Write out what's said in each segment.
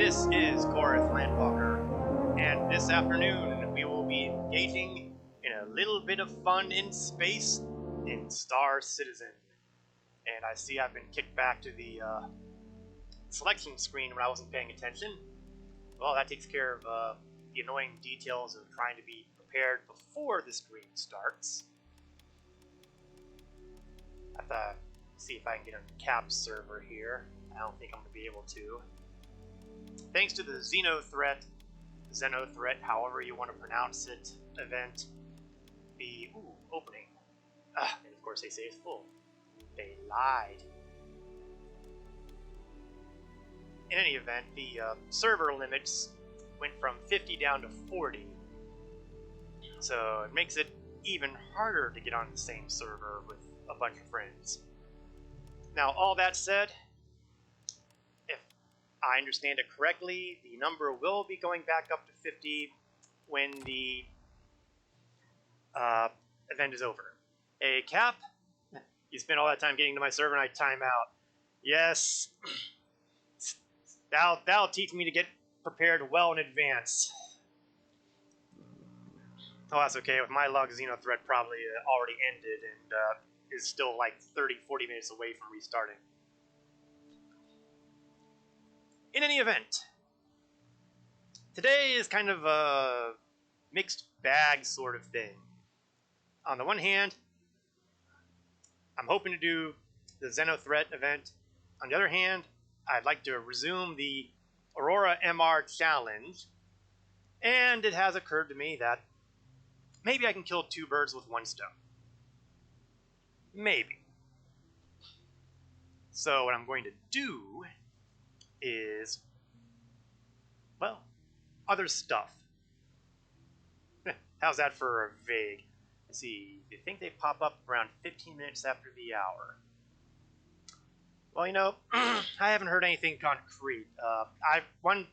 This is Korath Landwalker, and this afternoon we will be engaging in a little bit of fun in space in Star Citizen. And I see I've been kicked back to the selection screen when I wasn't paying attention. Well, that takes care of the annoying details of trying to be prepared before the screen starts. I have to see if I can get on the cap server here. I don't think I'm going to be able to. Thanks to the Xenothreat, however you want to pronounce it, event, the opening. And of course they say it's full. They lied. In any event, the server limits went from 50 down to 40. So it makes it even harder to get on the same server with a bunch of friends. Now, all that said, if I understand it correctly, the number will be going back up to 50 when the event is over. Hey, Cap, you spent all that time getting to my server and I time out. Yes, that'll teach me to get prepared well in advance. Oh, that's okay. With my luck, Xenothreat probably already ended and is still like 30-40 minutes away from restarting. In any event, today is kind of a mixed bag sort of thing. On the one hand, I'm hoping to do the Xenothreat event. On the other hand, I'd like to resume the Aurora MR challenge. And it has occurred to me that maybe I can kill two birds with one stone. Maybe. So what I'm going to do is, well, other stuff. How's that for a vague? Let's see, I think they pop up around 15 minutes after the hour. Well, you know, I haven't heard anything concrete. One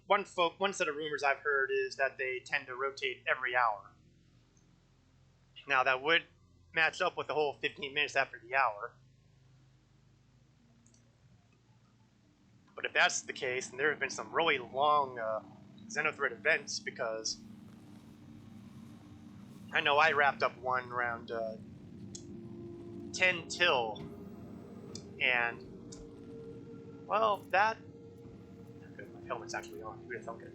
set of rumors I've heard is that they tend to rotate every hour. Now that would match up with the whole 15 minutes after the hour. But if that's the case, then there have been some really long Xenothreat events, because I know I wrapped up one around 10 till, and well, that my helmet's actually on. Who'd have thunk it?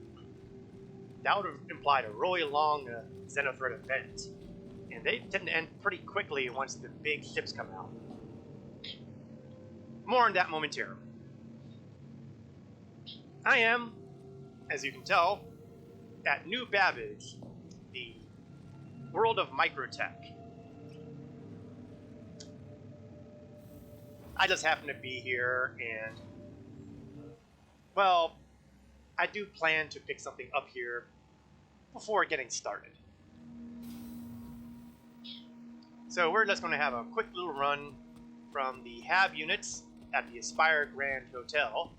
That would have implied a really long Xenothreat event, and they tend to end pretty quickly once the big ships come out. More on that momentarily. I am, as you can tell, at New Babbage, the world of microtech. I just happen to be here, and well, I do plan to pick something up here before getting started. So we're just going to have a quick little run from the HAB units at the Aspire Grand Hotel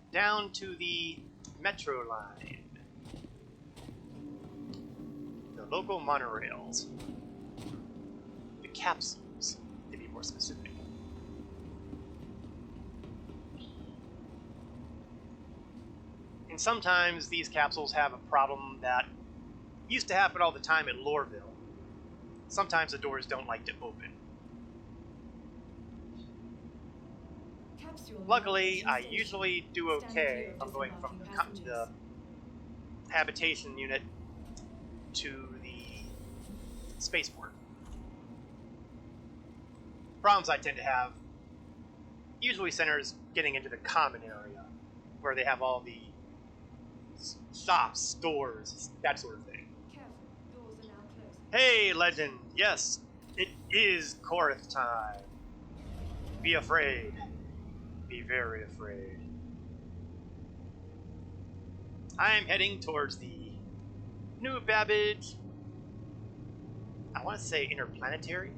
down to the metro line, the local monorails, the capsules, to be more specific. And sometimes these capsules have a problem that used to happen all the time at Loreville. Sometimes the doors don't like to open. Luckily, I usually do okay if I'm going from the habitation unit to the spaceport. Problems I tend to have usually centers getting into the common area, where they have all the shops, stores, that sort of thing. Hey, legend! Yes, it is Korath time. Be afraid. Be very afraid. I am heading towards the New Babbage. I want to say interplanetary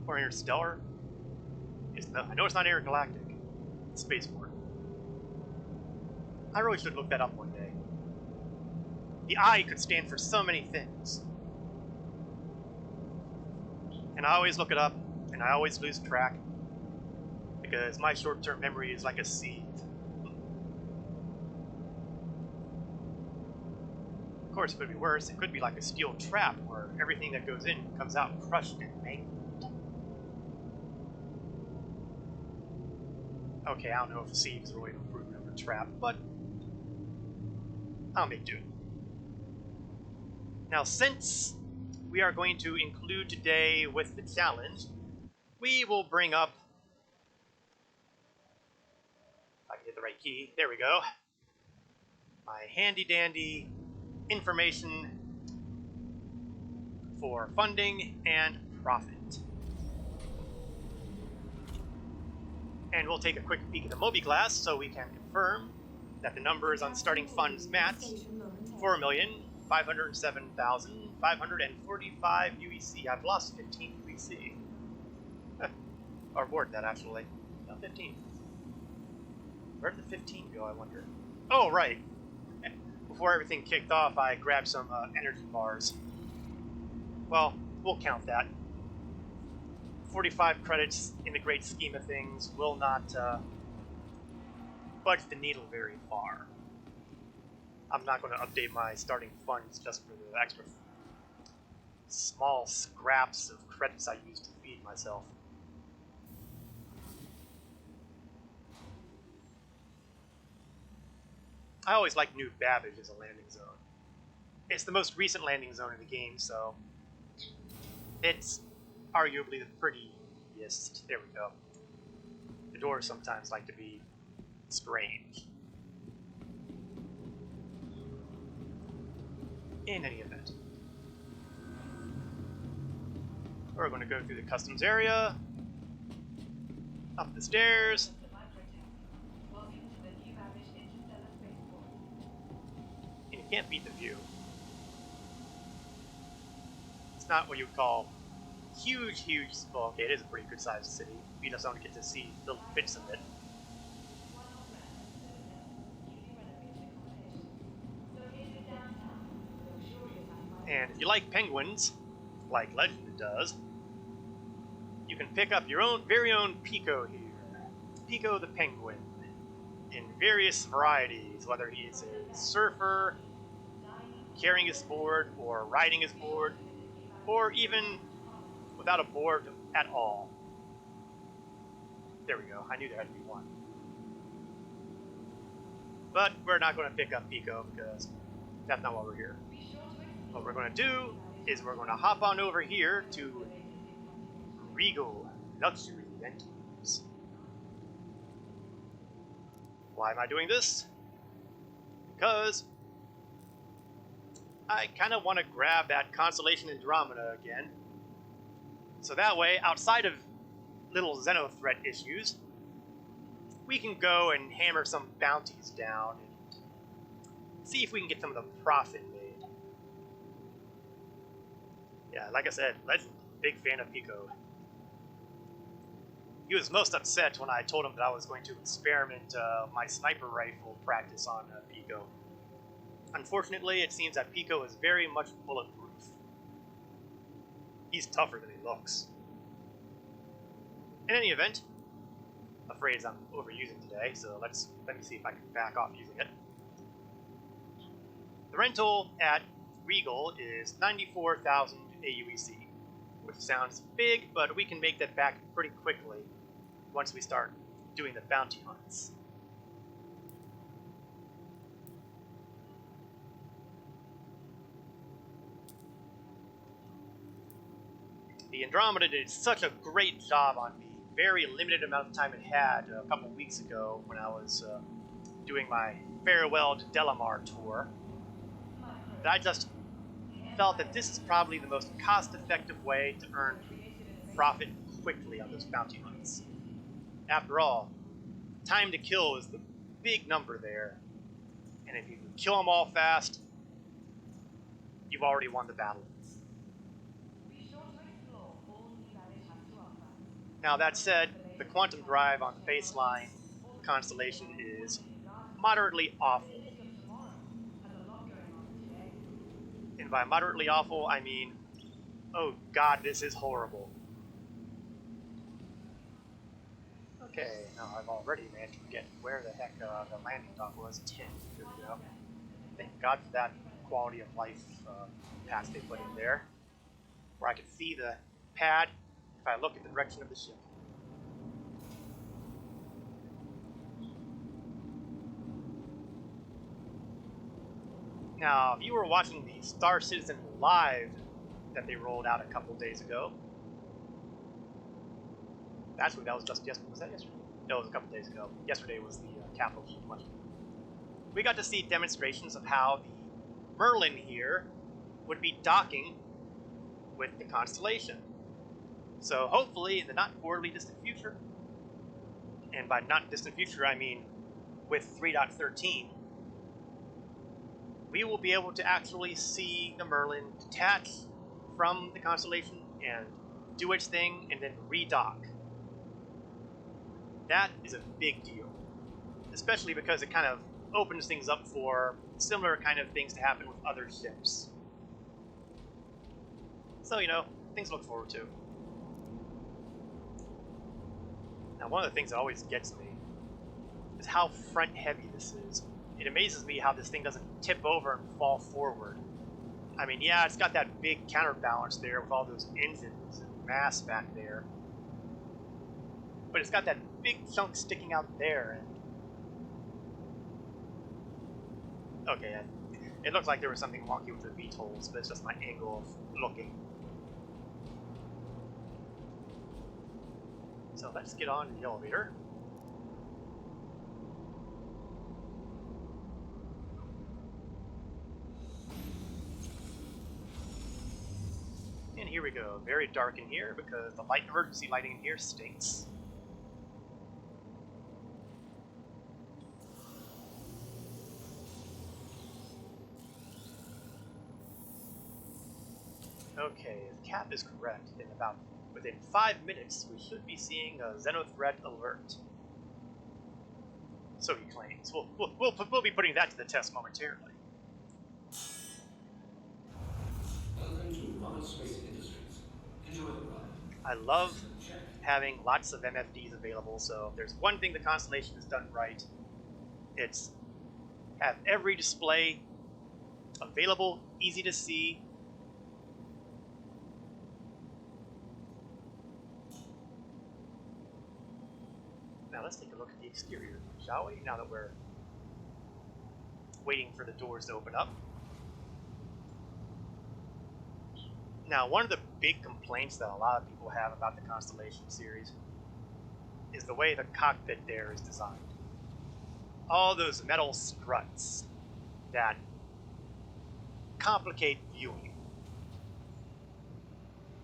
or interstellar. I know it's not intergalactic. It's spaceport. I really should look that up one day. The I could stand for so many things. And I always look it up, and I always lose track. because my short-term memory is like a sieve. Of course, it could be worse. It could be like a steel trap where everything that goes in comes out crushed and mangled. Okay, I don't know if a sieve is really an improvement of a trap, but I'll make do. Now, since we are going to include today with the challenge, we will bring up, if I can hit the right key, there we go, my handy dandy information for funding and profit. And we'll take a quick peek at the Moby class so we can confirm that the numbers on starting funds match 4,507,545 UEC. I've lost 15 UEC. Or more than that, actually. No, 15. Where did the 15 go, I wonder? Oh, right. Before everything kicked off, I grabbed some energy bars. Well, we'll count that. 45 credits in the great scheme of things will not budge the needle very far. I'm not going to update my starting funds just for the extra small scraps of credits I use to feed myself. I always like New Babbage as a landing zone. It's the most recent landing zone in the game, so it's arguably the prettiest. There we go. The doors sometimes like to be strange. In any event, we're going to go through the customs area, up the stairs, and you can't beat the view. It's not what you would call huge, well, okay, it is a pretty good sized city. We just don't get to see little bits of it. And if you like penguins, like Legend does, you can pick up your own very own Pico here. Pico the penguin, in various varieties, whether he's a surfer, carrying his board, or riding his board, or even without a board at all. There we go, I knew there had to be one. But we're not going to pick up Pico because that's not why we're here. What we're going to do is we're going to hop on over here to Regal Luxury Rentals. Why am I doing this? Because I kind of want to grab that Constellation Andromeda again. So that way, outside of little Xenothreat issues, we can go and hammer some bounties down and see if we can get some of the profit made. Yeah, like I said, Legend, big fan of Pico. He was most upset when I told him that I was going to experiment my sniper rifle practice on Pico. Unfortunately, it seems that Pico is very much bulletproof. He's tougher than he looks. In any event, a phrase I'm overusing today, so let me see if I can back off using it. The rental at Regal is 94,000 AUEC, which sounds big, but we can make that back pretty quickly once we start doing the bounty hunts. The Andromeda did such a great job on the very limited amount of time it had a couple weeks ago when I was doing my Farewell to Delamar tour, that I just felt that this is probably the most cost-effective way to earn profit quickly on those bounty hunts. After all, time to kill is the big number there, and if you can kill them all fast, you've already won the battle. Now that said, the quantum drive on the baseline constellation is moderately awful. And by moderately awful, I mean, oh god, this is horrible. Okay, now I've already managed to forget where the heck the landing dock was. 10. Here we go. Thank God for that quality of life patch they put in there, where I can see the pad if I look in the direction of the ship. Now, if you were watching the Star Citizen Live that they rolled out a couple days ago, actually that was just yesterday. Was that yesterday? No, it was a couple days ago. Yesterday was the Capital Ship question. We got to see demonstrations of how the Merlin here would be docking with the Constellation. So hopefully in the not horribly distant future, and by not distant future I mean with 3.13, we will be able to actually see the Merlin detach from the Constellation and do its thing and then redock. That is a big deal, especially because it kind of opens things up for similar kind of things to happen with other ships. So, you know, things to look forward to. Now, one of the things that always gets me is how front heavy this is. It amazes me how this thing doesn't tip over and fall forward. I mean, yeah, it's got that big counterbalance there with all those engines and mass back there. But it's got that big chunk sticking out there. And okay, it looked like there was something wonky with the VTOLs, but it's just my angle of looking. So let's get on the elevator. And here we go. Very dark in here because the emergency lighting in here stinks. Okay, if Cap is correct, within 5 minutes we should be seeing a Xenothreat alert. So he claims. We'll be putting that to the test momentarily. Welcome to Aurora Space Industries. Enjoy the ride. I love having lots of MFDs available, so if there's one thing the Constellation has done right, it's have every display available, easy to see. Now let's take a look at the exterior, shall we? Now that we're waiting for the doors to open up. Now, one of the big complaints that a lot of people have about the Constellation series is the way the cockpit there is designed. All those metal struts that complicate viewing.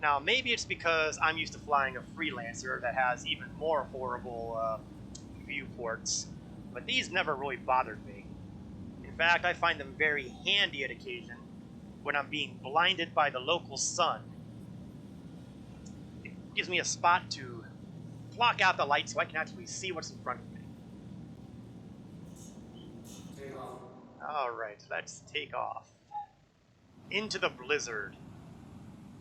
Now, maybe it's because I'm used to flying a Freelancer that has even more horrible viewports, but these never really bothered me. In fact, I find them very handy at occasion when I'm being blinded by the local sun. It gives me a spot to block out the light so I can actually see what's in front of me. Take off. Alright, let's take off. Into the blizzard.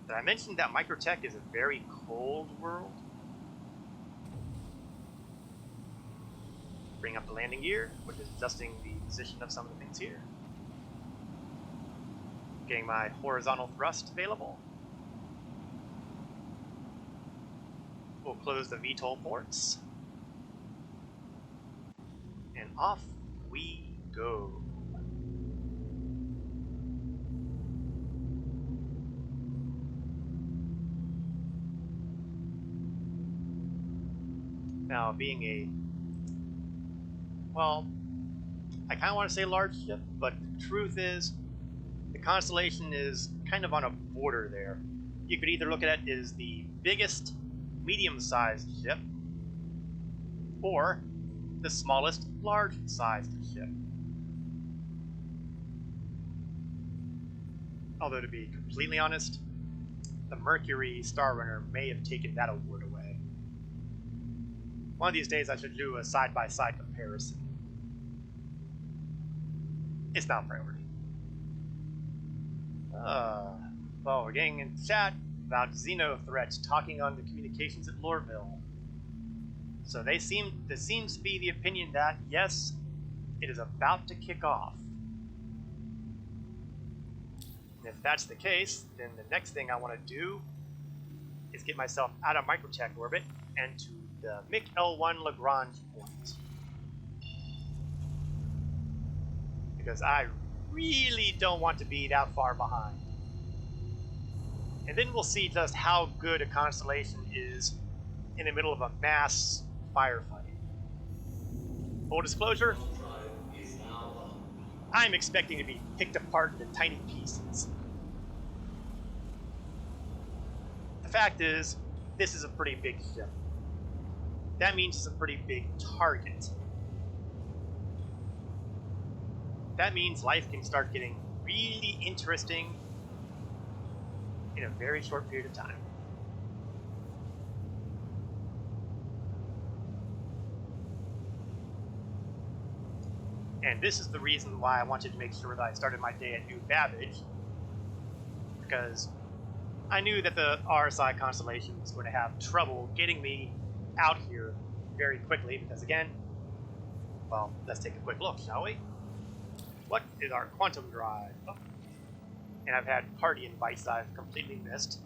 Did I mention that Microtech is a very cold world? Bring up the landing gear, which is adjusting the position of some of the things here. Getting my horizontal thrust available. We'll close the VTOL ports. And off we go. Now, being a, well, I kind of want to say large ship, but the truth is, the Constellation is kind of on a border there. You could either look at it as the biggest medium-sized ship, or the smallest large-sized ship. Although, to be completely honest, the Mercury Star Runner may have taken that award away. One of these days I should do a side-by-side comparison. It's not a priority. Well, we're getting in chat about Xenothreat talking on the communications at Lorville. So there seems to be the opinion that, yes, it is about to kick off. And if that's the case, then the next thing I want to do is get myself out of microtech orbit and to the MiC L1 Lagrange point. Because I really don't want to be that far behind. And then we'll see just how good a constellation is in the middle of a mass firefight. Full disclosure, I'm expecting to be picked apart into tiny pieces. The fact is, this is a pretty big ship. That means it's a pretty big target. That means life can start getting really interesting in a very short period of time. And this is the reason why I wanted to make sure that I started my day at New Babbage, because I knew that the RSI constellation was going to have trouble getting me out here very quickly, because again, well, let's take a quick look, shall we? What is our quantum drive? Oh. And I've had party invites I've completely missed,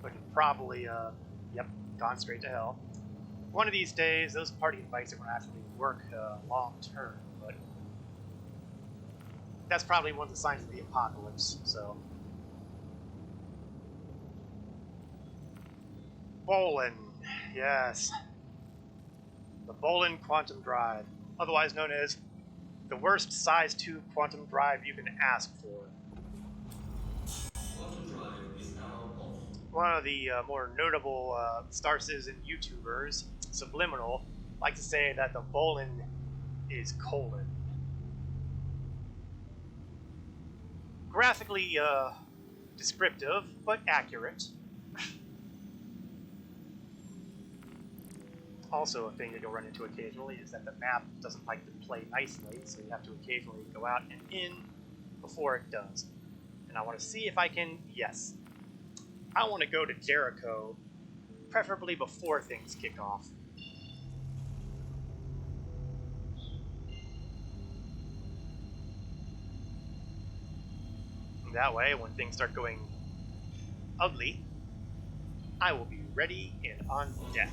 but probably, yep, gone straight to hell. One of these days, those party invites are going to actually work long term, but that's probably one of the signs of the apocalypse, so. Bolin, yes. The Bolin quantum drive, otherwise known as the worst size 2 quantum drive you can ask for. Quantum drive is now off. One of the more notable Star Citizen YouTubers, Subliminal, like to say that the Bolin is colon. Graphically descriptive, but accurate. Also, a thing that you'll run into occasionally is that the map doesn't like to play nicely, so you have to occasionally go out and in before it does. And I want to see if I can, yes, I want to go to Jericho, preferably before things kick off. And that way, when things start going ugly, I will be ready and on deck.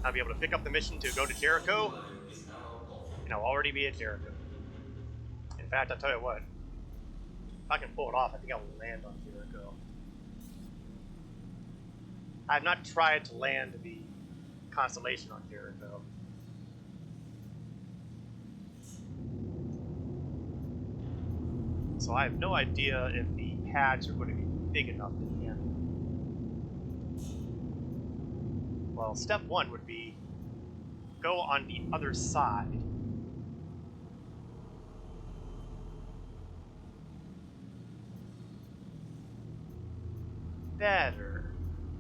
I'll be able to pick up the mission to go to Jericho, and I'll already be at Jericho. In fact, I'll tell you what, if I can pull it off, I think I will land on Jericho. I have not tried to land the constellation on Jericho. So I have no idea if the pads are going to be big enough to handle. Well, step one would be go on the other side. Better.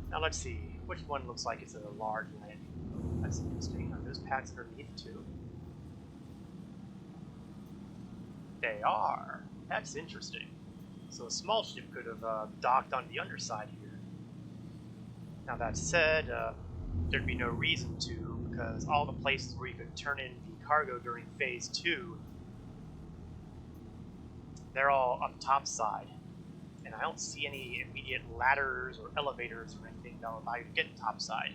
Now let's see, which one looks like it's a large landing? That's interesting. Are those pads underneath too? They are. That's interesting. So a small ship could have docked on the underside here. Now that said, there'd be no reason to, because all the places where you could turn in the cargo during phase 2, they're all up top side. And I don't see any immediate ladders or elevators or anything that will allow you to get topside.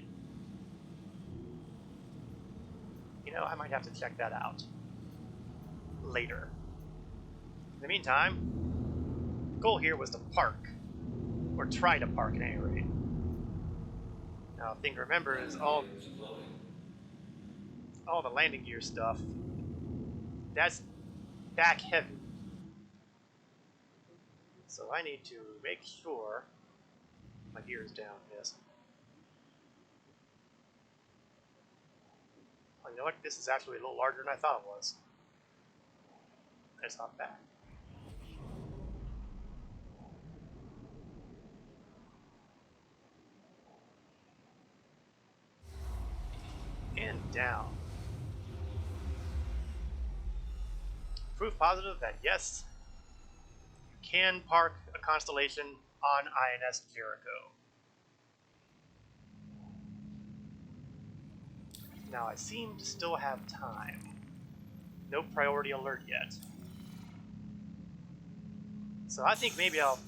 You know, I might have to check that out later. In the meantime, the goal here was to park, or try to park at any rate. Now, the thing to remember is all the landing gear stuff, that's back heavy. So I need to make sure my gear is down, yes. Oh, you know what? This is actually a little larger than I thought it was. That's not bad. And down. Proof positive that yes, you can park a Constellation on INS Jericho. Now I seem to still have time. No priority alert yet. So I think maybe I'll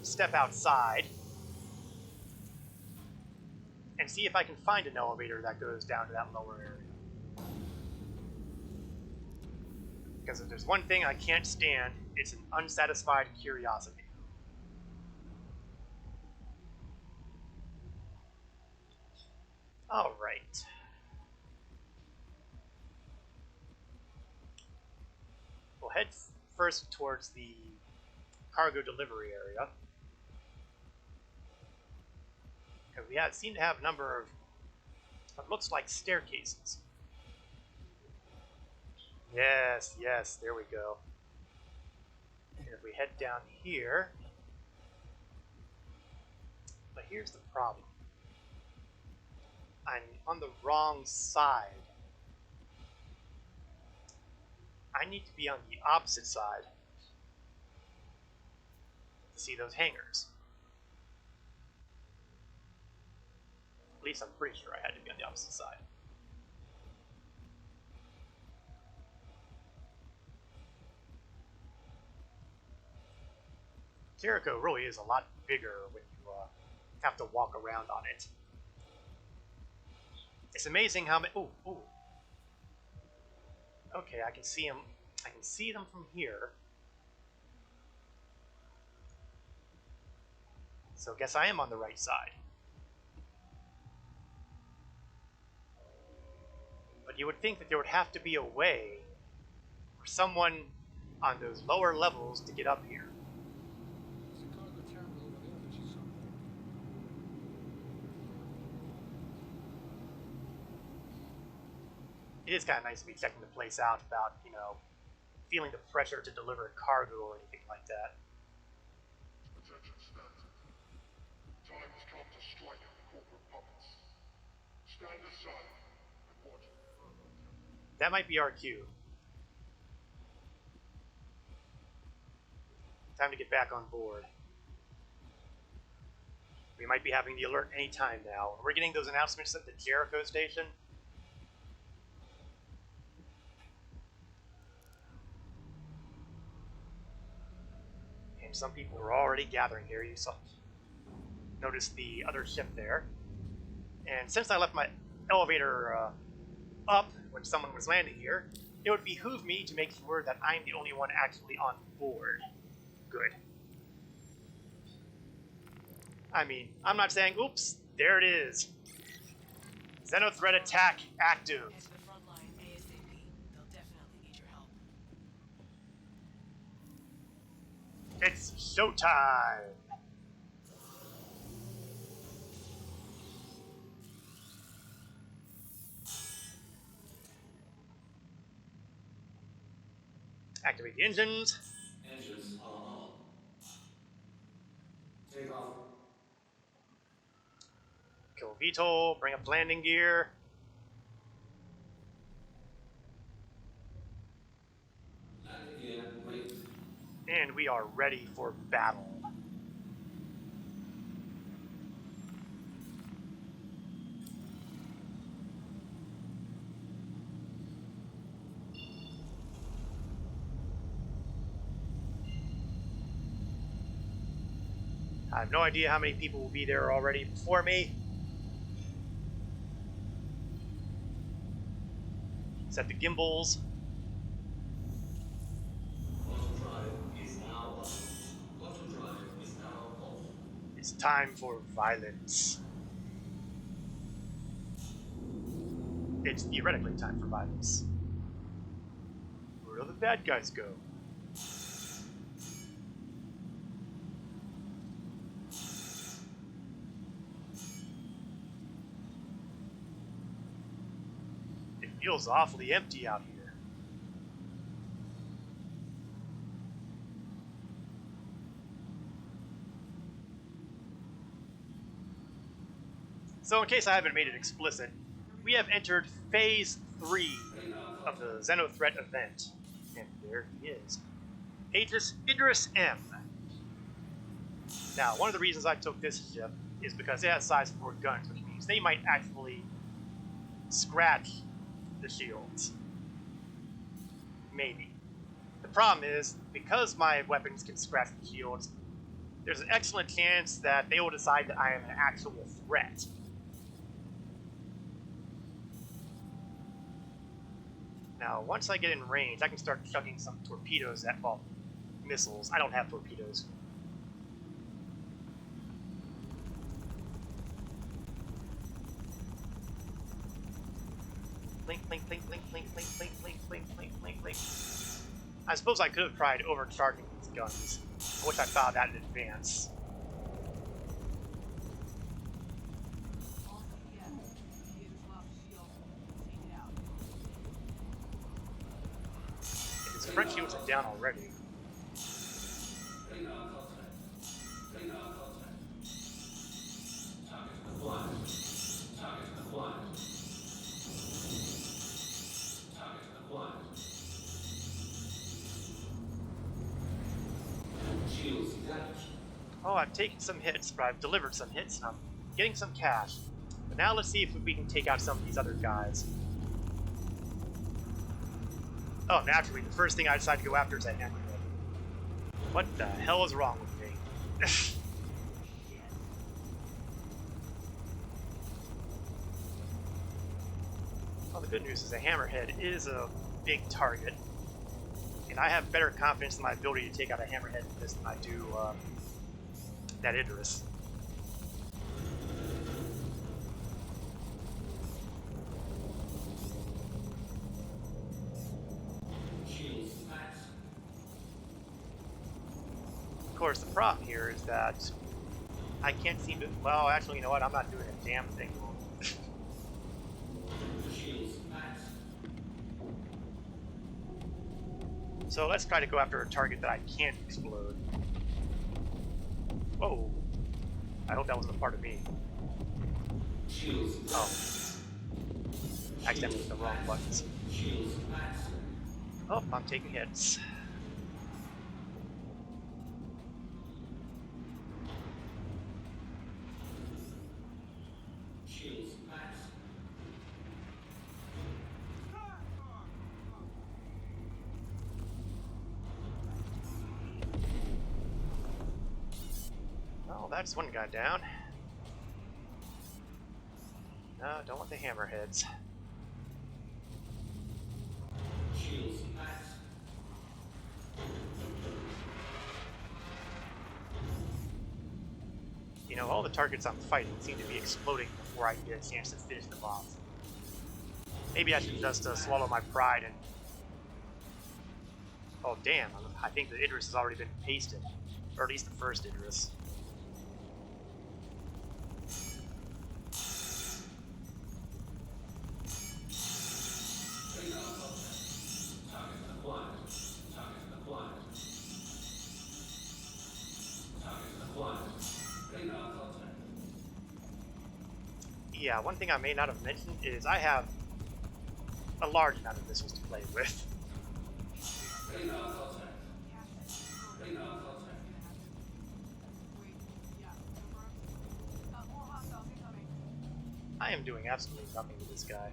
step outside and see if I can find an elevator that goes down to that lower area. Because if there's one thing I can't stand, it's an unsatisfied curiosity. Alright. We'll head first towards the cargo delivery area. Because we seem to have a number of what looks like staircases. Yes, yes, there we go. And if we head down here... But here's the problem. I'm on the wrong side. I need to be on the opposite side to see those hangars. At least I'm pretty sure I had to be on the opposite side. Jericho really is a lot bigger when you have to walk around on it. It's amazing how many... Ooh, ooh. Okay, I can see them. I can see them from here. So I guess I am on the right side. But you would think that there would have to be a way for someone on those lower levels to get up here. It is kind of nice to be checking the place out without, you know, feeling the pressure to deliver cargo or anything like that. Attention Stanton. Time has come to strike at the corporate puppets. Stand aside and watch further. That might be our cue. Time to get back on board. We might be having the alert anytime now. We're getting those announcements at the Jericho station. And some people are already gathering here. You saw. Notice the other ship there. And since I left my elevator up when someone was landing here, it would behoove me to make sure that I'm the only one actually on board. Good. I mean, I'm not saying, oops, there it is. Xenothreat attack active. Head to the front line ASAP. They'll definitely need your help. It's showtime. Activate the engines. Engines are on. Take off. Kill VTOL. Bring up landing gear. Landing gear raised. And we are ready for battle. I have no idea how many people will be there already before me. Set the gimbals. Auto-drive is now on. Auto-drive is now off. It's time for violence. It's theoretically time for violence. Where do the bad guys go? It feels awfully empty out here. So in case I haven't made it explicit, we have entered Phase 3 of the Xenothreat event. And there he is. Idris M. Now, one of the reasons I took this ship is because it has size 4 guns, which means they might actually scratch the shields. Maybe. The problem is, because my weapons can scratch the shields, there's an excellent chance that they will decide that I am an actual threat. Now, once I get in range, I can start chucking some torpedoes at, well, missiles. I don't have torpedoes. Blink, blink, blink, blink, blink, blink, blink, blink, blink, blink, blink, blink. I suppose I could have tried overcharging these guns. I wish I thought of that in advance. His French shields are down already. Oh, I've taken some hits, but I've delivered some hits, and I'm getting some cash. But now let's see if we can take out some of these other guys. Oh, naturally, the first thing I decide to go after is that hammerhead. What the hell is wrong with me? Well, the good news is the hammerhead is a big target, and I have better confidence in my ability to take out a hammerhead than this than I do that Idris. Of course, the problem here is that I can't seem to. Well, actually, you know what? I'm not doing a damn thing. So let's try to go after a target that I can't explode. Whoa. I hope that wasn't a part of me. Oh. Accidentally hit the wrong buttons. Oh, I'm taking hits. Well, that's one guy down. No, don't want the hammerheads. You know, all the targets I'm fighting seem to be exploding before I get a chance to finish them off. Maybe I should just swallow my pride and... Oh, damn. I think the Idris has already been pasted. Or at least the first Idris. Yeah, one thing I may not have mentioned is I have a large amount of missiles to play with. I am doing absolutely nothing with this guy.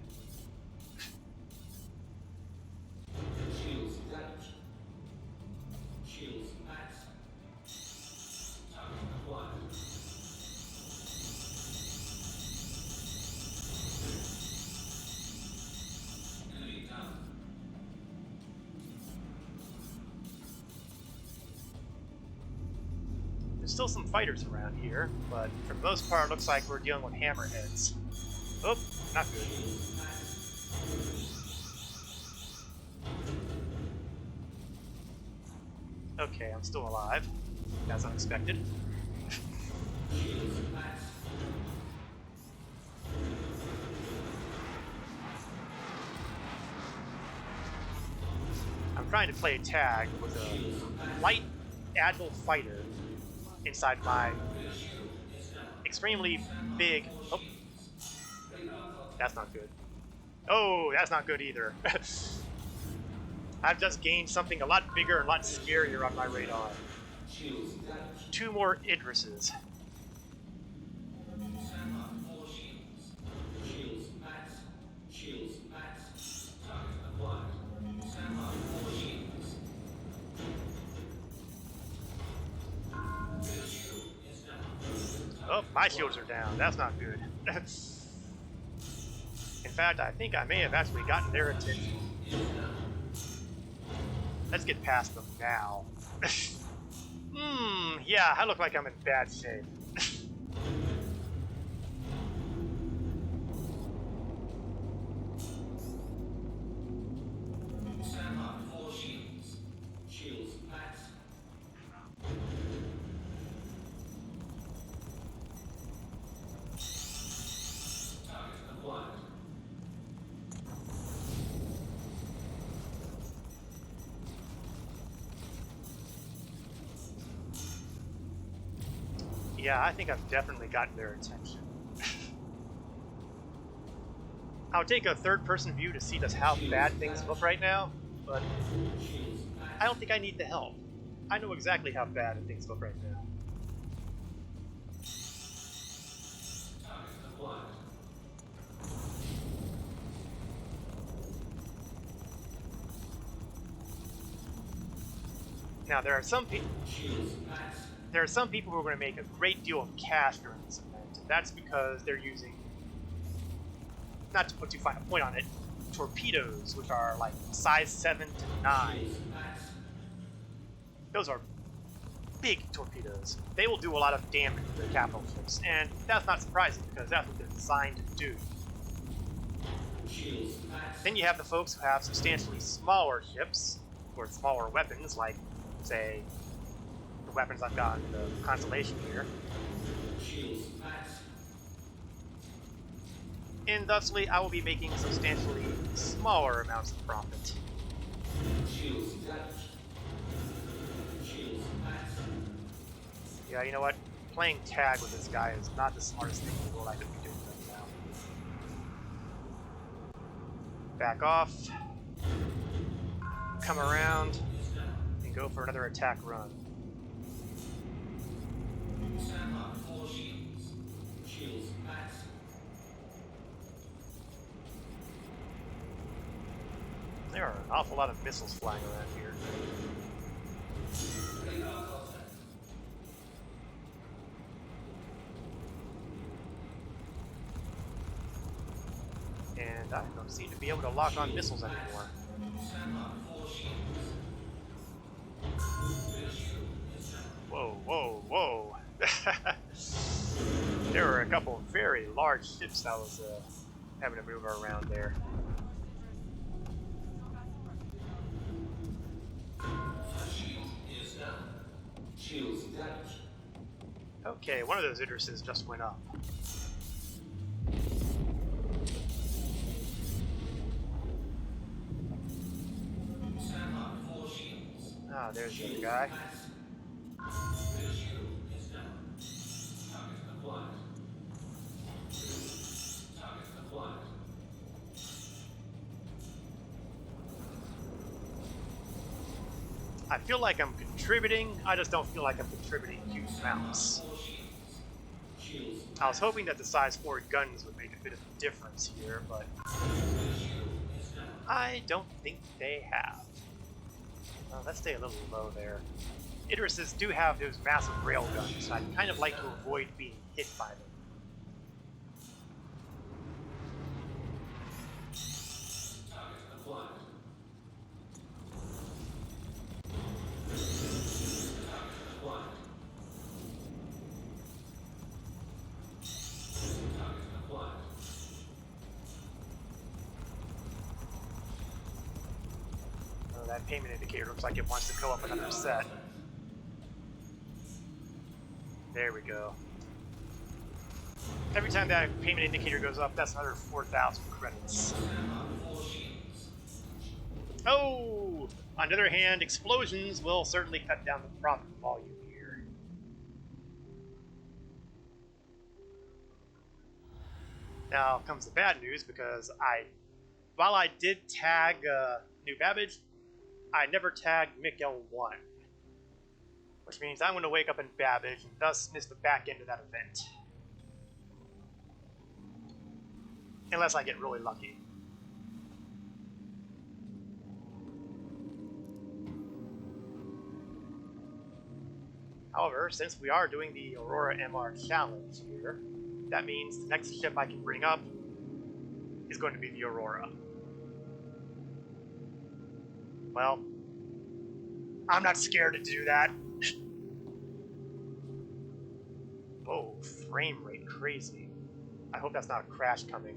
There's still some fighters around here, but for the most part it looks like we're dealing with hammerheads. Oh, not good. Okay, I'm still alive. That's unexpected. I'm trying to play tag with a light, agile fighter inside my extremely big... Oh, that's not good. Oh, that's not good either. I've just gained something a lot bigger and a lot scarier on my radar. Shields damaged. 2 more Idrises. Stand by. All shields. Shields max. Shields max. Target acquired. Stand by. All shields. Rear shield is down. Oh, my shields are down. That's not good. In fact, I think I may have actually gotten their attention. Let's get past them now. Yeah, I look like I'm in bad shape. Stand by. All shields. Shields max. Target acquired. Yeah, I think I've definitely gotten their attention. I'll take a third-person view to see just how bad things look right now, but Shields max. I don't think I need the help. I know exactly how bad things look right now. Target acquired. Now, there are some people who are going to make a great deal of cash during this event, and that's because they're using, not to put too fine a point on it, torpedoes, which are like size 7 to 9. Shields max. Those are big torpedoes. They will do a lot of damage to the capital ships, and that's not surprising because that's what they're designed to do. Shields max. Then you have the folks who have substantially smaller ships, or smaller weapons, like, say, the weapons I've got in the Constellation here. Shields max. And thusly, I will be making substantially smaller amounts of profit. Shields damaged. Shields max. Yeah, you know what? Playing tag with this guy is not the smartest thing in the world I could be doing right now. Back off. Come around. And go for another attack run. Stand by. All shields. Shields max. There are an awful lot of missiles flying around here. Radar contact. And I don't seem to be able to lock on missiles anymore. Stand by. All shields. Rear shield is down. Whoa, whoa, whoa. There were a couple of very large ships I was having to move around there. Shield is down. Shields damaged. Okay, one of those Idrises just went up. Stand by. All shields. Ah, there's the other guy. Rear shield is down. Target acquired. Target acquired. I feel like I'm contributing, I just don't feel like I'm contributing huge amounts. All shields. Shields. I was hoping that the size 4 guns would make a bit of a difference here, but Rear shield is down. I don't think they have. Well, let's stay a little low there. Idrises do have those massive railguns, so I'd kind of like to avoid being hit by them. Target acquired. Target acquired. Target acquired. Oh, that payment indicator looks like it wants to go up another set. There we go. Every time that payment indicator goes up, that's another 4,000 credits. Oh! On the other hand, explosions will certainly cut down the profit volume here. Now comes the bad news, because while I did tag New Babbage, I never tagged Mik-L1, which means I'm going to wake up in Babbage and thus miss the back end of that event. Unless I get really lucky. However, since we are doing the Aurora MR challenge here, that means the next ship I can bring up is going to be the Aurora. Well, I'm not scared to do that. Whoa, frame rate crazy. I hope that's not a crash coming.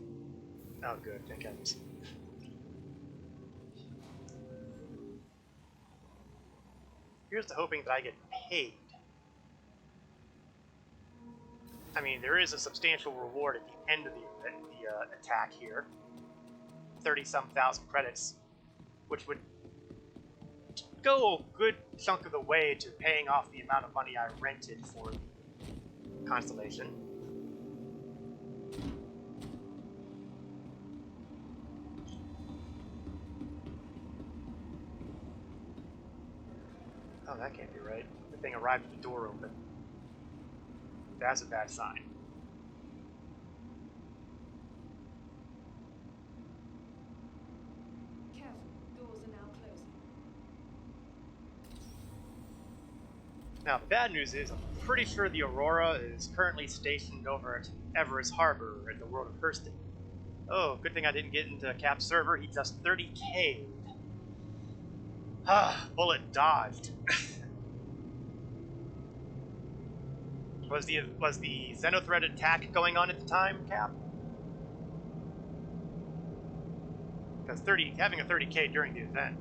Oh good, thank heavens. Here's to hoping that I get paid. I mean, there is a substantial reward at the end of the attack here. 30-some thousand credits, which would go a good chunk of the way to paying off the amount of money I rented for the constellation. Oh, that can't be right. The thing arrived with the door open. That's a bad sign. Careful, doors are now closing. Now, the bad news is, I'm pretty sure the Aurora is currently stationed over at Everest Harbor at the world of Hurston. Oh, good thing I didn't get into Cap's server. He just 30K'd. Ah, bullet dodged. Was the Xenothreat attack going on at the time, Cap? Because having a 30K during the event,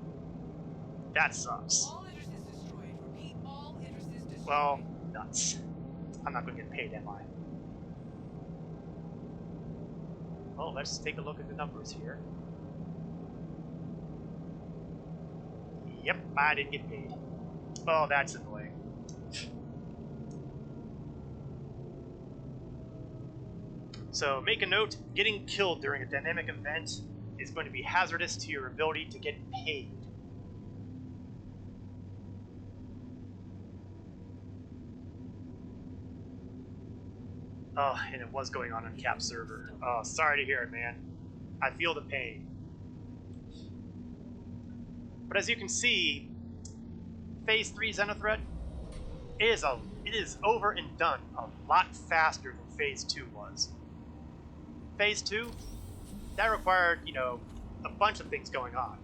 that sucks. All interest is destroyed. Repeat, all interest is destroyed. Well, nuts. I'm not going to get paid, am I? Well, let's take a look at the numbers here. Yep, I didn't get paid. Oh, that's annoying. So make a note, getting killed during a dynamic event is going to be hazardous to your ability to get paid. Oh, and it was going on Cap's server. Oh, sorry to hear it, man. I feel the pain. But as you can see, Phase 3 Xenothreat it is over and done a lot faster than Phase 2 was. Phase 2, that required, a bunch of things going on.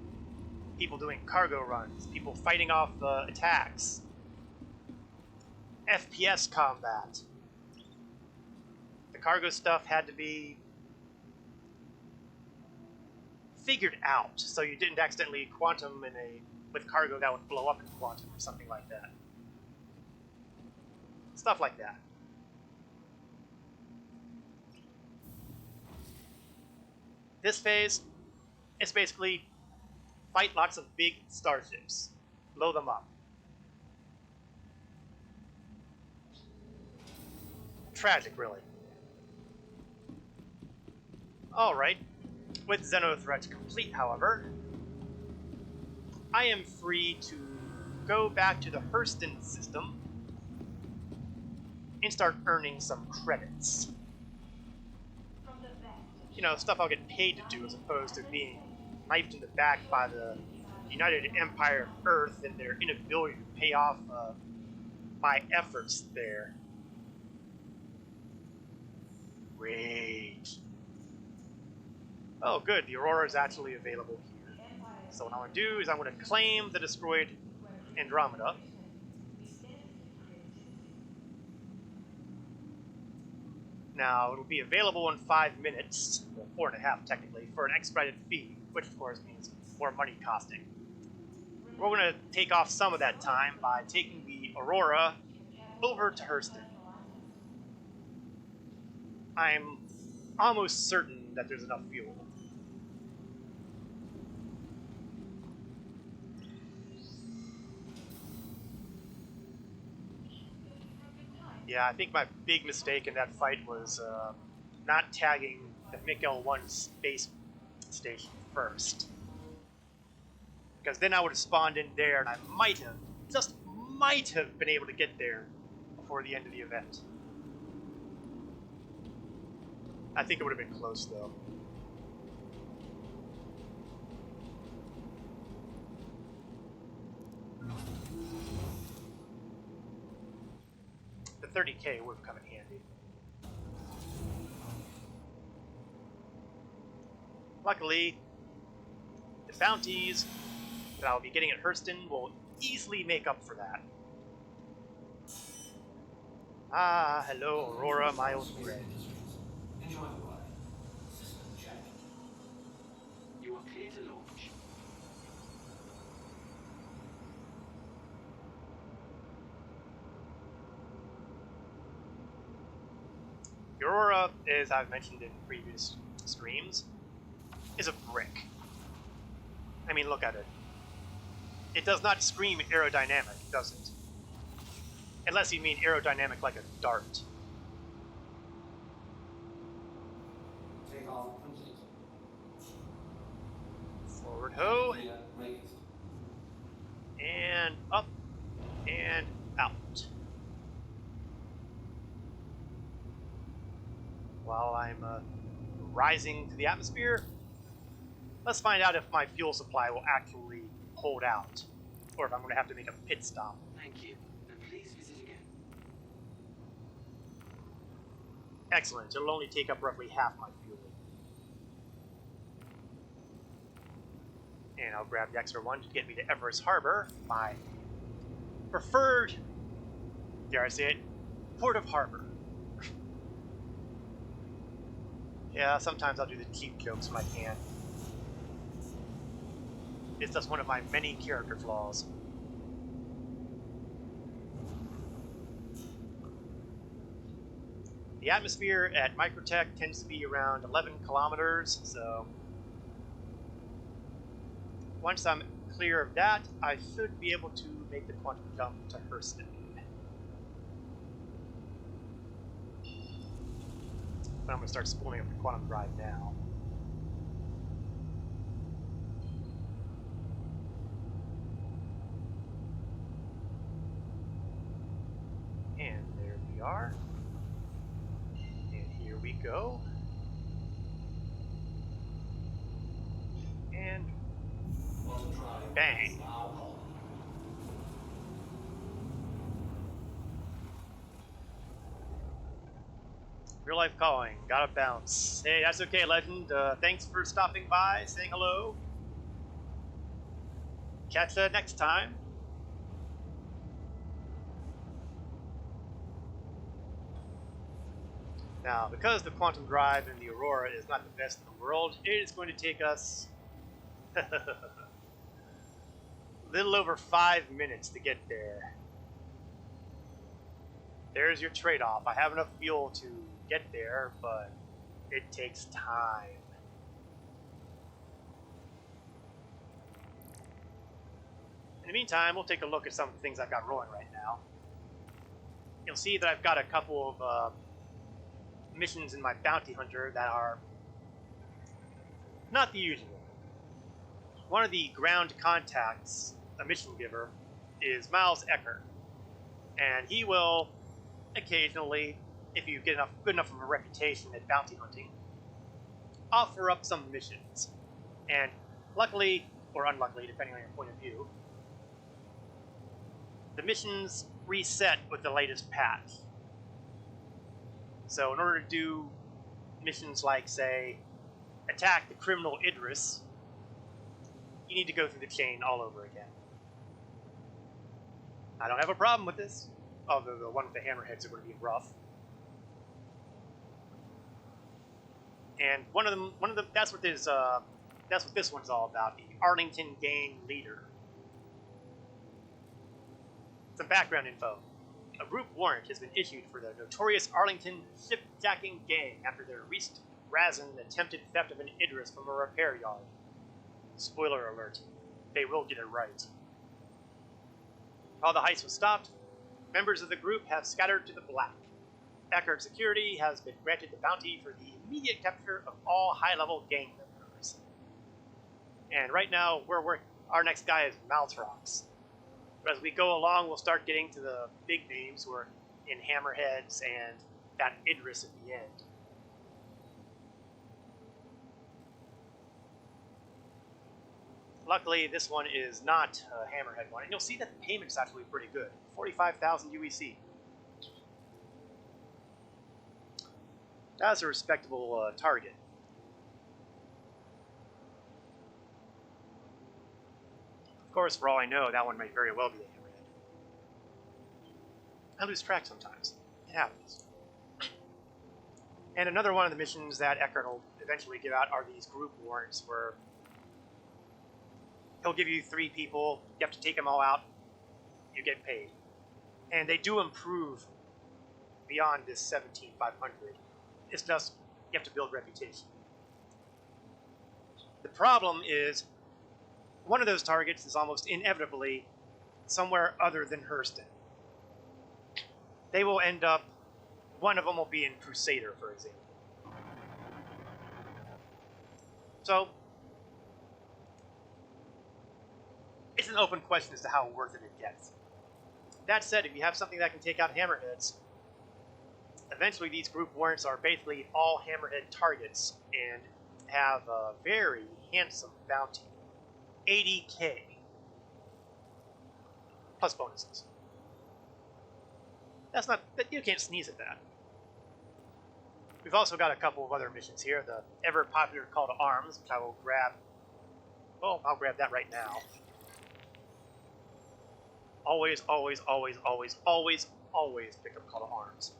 People doing cargo runs, people fighting off attacks, FPS combat. The cargo stuff had to be figured out so you didn't accidentally quantum with cargo that would blow up in quantum or something like that. Stuff like that. This phase is basically fight lots of big starships, blow them up. Tragic, really. Alright, with Xenothreat complete, however, I am free to go back to the Hurston system and start earning some credits. Stuff I'll get paid to do as opposed to being knifed in the back by the United Empire of Earth and their inability to pay off my efforts there. Great. Oh, good. The Aurora is actually available here. So what I'm going to do is I'm going to claim the destroyed Andromeda. Now, it'll be available in 5 minutes, well, 4.5 technically, for an expedited fee, which of course means more money costing. We're going to take off some of that time by taking the Aurora over to Hurston. I'm almost certain that there's enough fuel. Yeah, I think my big mistake in that fight was not tagging the Mik-L1 space station first. Because then I would have spawned in there, and I might have, just might have been able to get there before the end of the event. I think it would have been close, though. The 30K would have come in handy. Luckily, the bounties that I'll be getting at Hurston will easily make up for that. Ah, hello, Aurora, my old friend. Enjoy the ride. System check. You are clear to launch. Aurora, as I've mentioned in previous streams, is a brick. I mean, look at it. It does not scream aerodynamic, does it? Unless you mean aerodynamic like a dart. Take off complete. Forward ho, Clear, raised. and up, and out. While I'm rising to the atmosphere, let's find out if my fuel supply will actually hold out, or if I'm going to have to make a pit stop. Thank you. And please visit again. Excellent, it'll only take up roughly half my fuel. And I'll grab the extra one to get me to Everest Harbor, my preferred, dare I say it, port of harbor. Yeah, sometimes I'll do the cheap jokes when I can. It's just one of my many character flaws. The atmosphere at Microtech tends to be around 11 kilometers, so once I'm clear of that, I should be able to make the quantum jump to Hurston. But I'm going to start spooling up the quantum drive now. And there we are. And here we go. And bang. Real life calling. Gotta bounce. Hey, that's okay, Legend. Thanks for stopping by, saying hello. Catch you next time. Now, because the quantum drive in the Aurora is not the best in the world, it is going to take us a little over 5 minutes to get there. There's your trade-off. I have enough fuel to get there, but it takes time. In the meantime, we'll take a look at some of the things I've got rolling right now. You'll see that I've got a couple of missions in my bounty hunter that are not the usual. One of the ground contacts, a mission giver, is Miles Eckert, and he will occasionally, if you get good enough of a reputation at bounty hunting, offer up some missions. And luckily, or unluckily, depending on your point of view, the missions reset with the latest patch. So in order to do missions like, say, attack the criminal Idris, you need to go through the chain all over again. I don't have a problem with this, although the one with the hammerheads are going to be rough. And that's what this one's all about, the Arlington Gang leader. Some background info. A group warrant has been issued for the notorious Arlington ship-jacking gang after their recent brazen attempted theft of an Idris from a repair yard. Spoiler alert, they will get it right. While the heist was stopped, members of the group have scattered to the black. Eckert Security has been granted the bounty for the immediate capture of all high-level gang members. And right now, we're our next guy is Maltrox. But as we go along, we'll start getting to the big names who are in Hammerheads and that Idris at the end. Luckily, this one is not a Hammerhead one. And you'll see that the payment's actually pretty good. 45,000 UEC. That's a respectable target. Of course, for all I know, that one might very well be a Hammerhead. I lose track sometimes. It happens. And another one of the missions that Eckert will eventually give out are these group warrants where he'll give you 3 people, you have to take them all out, you get paid. And they do improve beyond this 17,500. It's just, you have to build reputation. The problem is, one of those targets is almost inevitably somewhere other than Hurston. They will end up, one of them will be in Crusader, for example. So, it's an open question as to how worth it gets. That said, if you have something that can take out Hammerheads, eventually these group warrants are basically all Hammerhead targets and have a very handsome bounty. 80k. Plus bonuses. That's not, you can't sneeze at that. We've also got a couple of other missions here. The ever popular Call to Arms, which I will grab. Well, I'll grab that right now. Always, always, always, always, always, always pick up Call to Arms.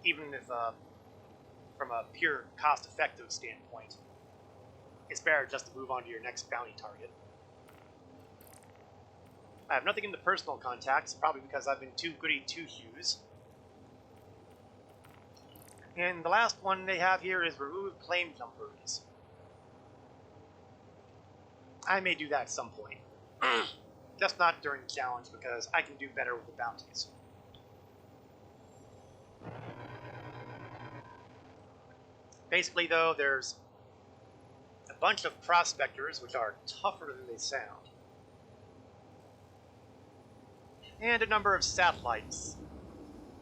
Even if, from a pure cost-effective standpoint, it's better just to move on to your next bounty target. I have nothing in the personal contacts, probably because I've been too goody two-shoes. And the last one they have here is remove claim jumpers. I may do that at some point. Just not during the challenge, because I can do better with the bounties. Basically, though, there's a bunch of prospectors, which are tougher than they sound. And a number of satellites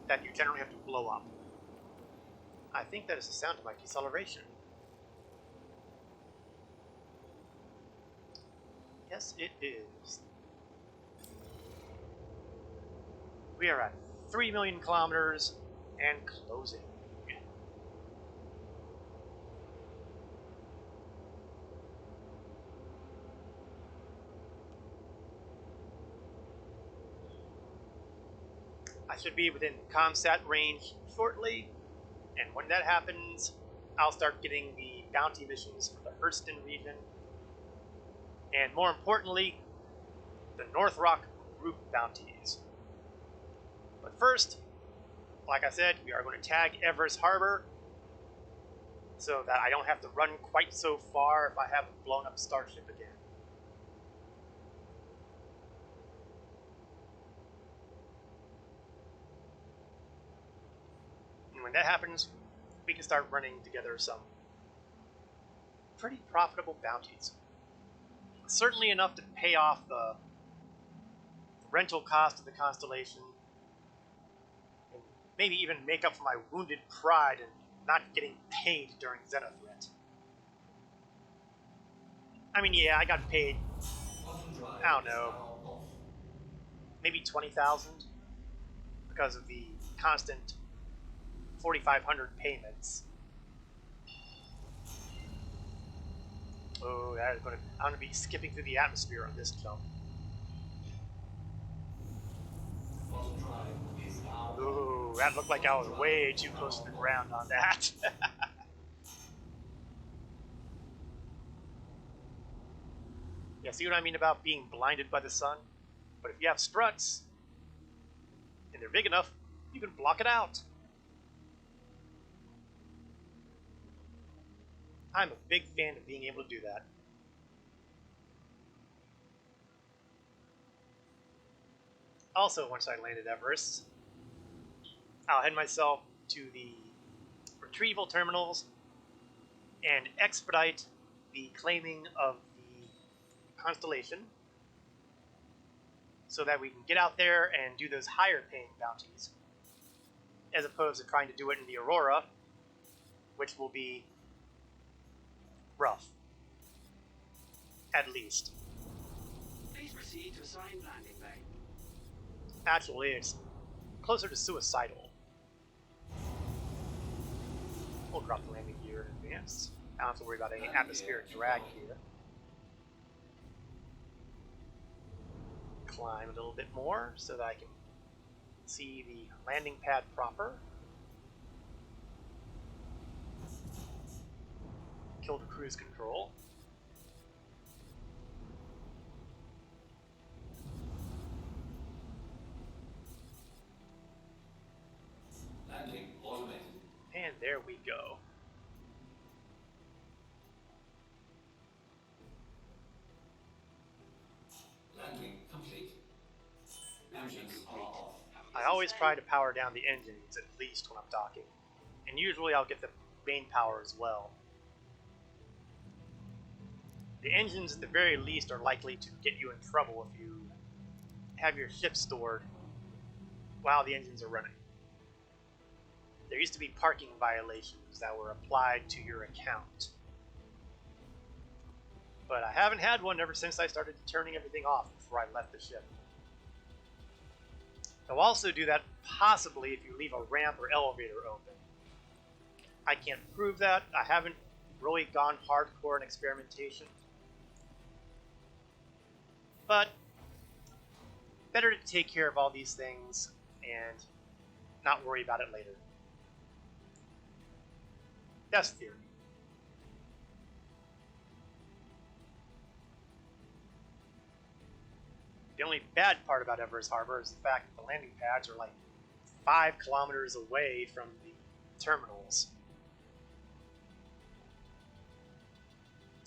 that you generally have to blow up. I think that is the sound of my deceleration. Yes, it is. We are at 3 million kilometers and closing. I should be within comsat range shortly, and when that happens, I'll start getting the bounty missions for the Hurston region, and more importantly, the North Rock group bounties. But first, like I said, we are going to tag Everest Harbor so that I don't have to run quite so far if I have a blown up starship again. And when that happens, we can start running together some pretty profitable bounties. Certainly enough to pay off the rental cost of the Constellation, and maybe even make up for my wounded pride in not getting paid during Xenothreat. I mean, yeah, I got paid, I don't know, maybe 20,000 because of the constant 4,500 payments. Oh, that is going to, I'm going to be skipping through the atmosphere on this jump. Ooh, that looked like I was way too close to the ground on that. Yeah, see what I mean about being blinded by the sun? But if you have struts, and they're big enough, you can block it out. I'm a big fan of being able to do that. Also, once I landed Everest, I'll head myself to the retrieval terminals and expedite the claiming of the constellation so that we can get out there and do those higher paying bounties, as opposed to trying to do it in the Aurora, which will be rough, at least. Please proceed to assigned landing bay. Actually, it's closer to suicidal. We'll drop the landing gear in advance. I don't have to worry about any atmospheric drag here. Climb a little bit more so that I can see the landing pad proper. Kill the cruise control. Landing automated. And there we go. Landing complete. Engines are off. I always try to power down the engines at least when I'm docking, and usually I'll get the main power as well. The engines at the very least are likely to get you in trouble if you have your ship stored while the engines are running. There used to be parking violations that were applied to your account, but I haven't had one ever since I started turning everything off before I left the ship. They'll also do that possibly if you leave a ramp or elevator open. I can't prove that. I haven't really gone hardcore in experimentation. But better to take care of all these things and not worry about it later. That's theory. The only bad part about Everest Harbor is the fact that the landing pads are like 5 kilometers away from the terminals.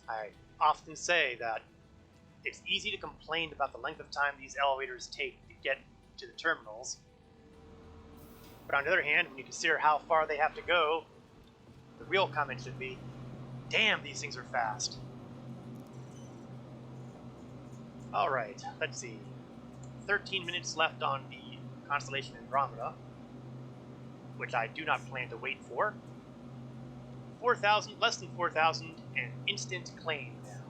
I often say that it's easy to complain about the length of time these elevators take to get to the terminals. But on the other hand, when you consider how far they have to go, the real comment should be, damn, these things are fast. Alright, let's see. 13 minutes left on the constellation Andromeda, which I do not plan to wait for. 4,000, less than 4,000, and instant claim now.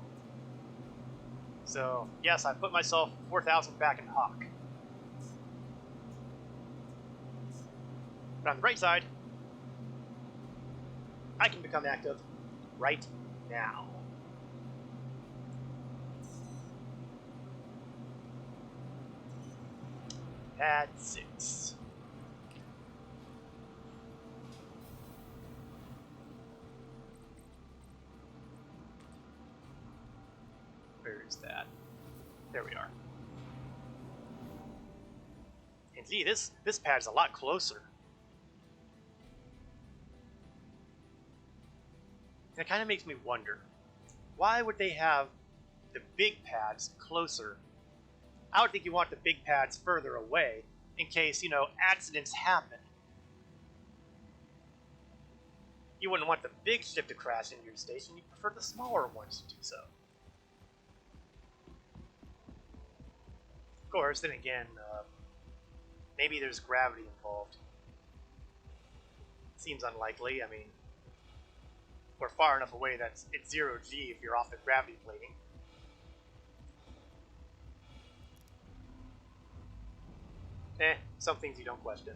So, yes, I put myself 4,000 back in Hawk. But on the right side, I can become active right now. Pad 6. Where is that? There we are. And see, this pad is a lot closer. It kind of makes me wonder, why would they have the big pads closer? I would think you want the big pads further away in case, accidents happen. You wouldn't want the big ship to crash into your station, you'd prefer the smaller ones to do so. Of course, then again, maybe there's gravity involved. Seems unlikely. I mean, we're far enough away that it's 0 G if you're off the gravity plating. Some things you don't question.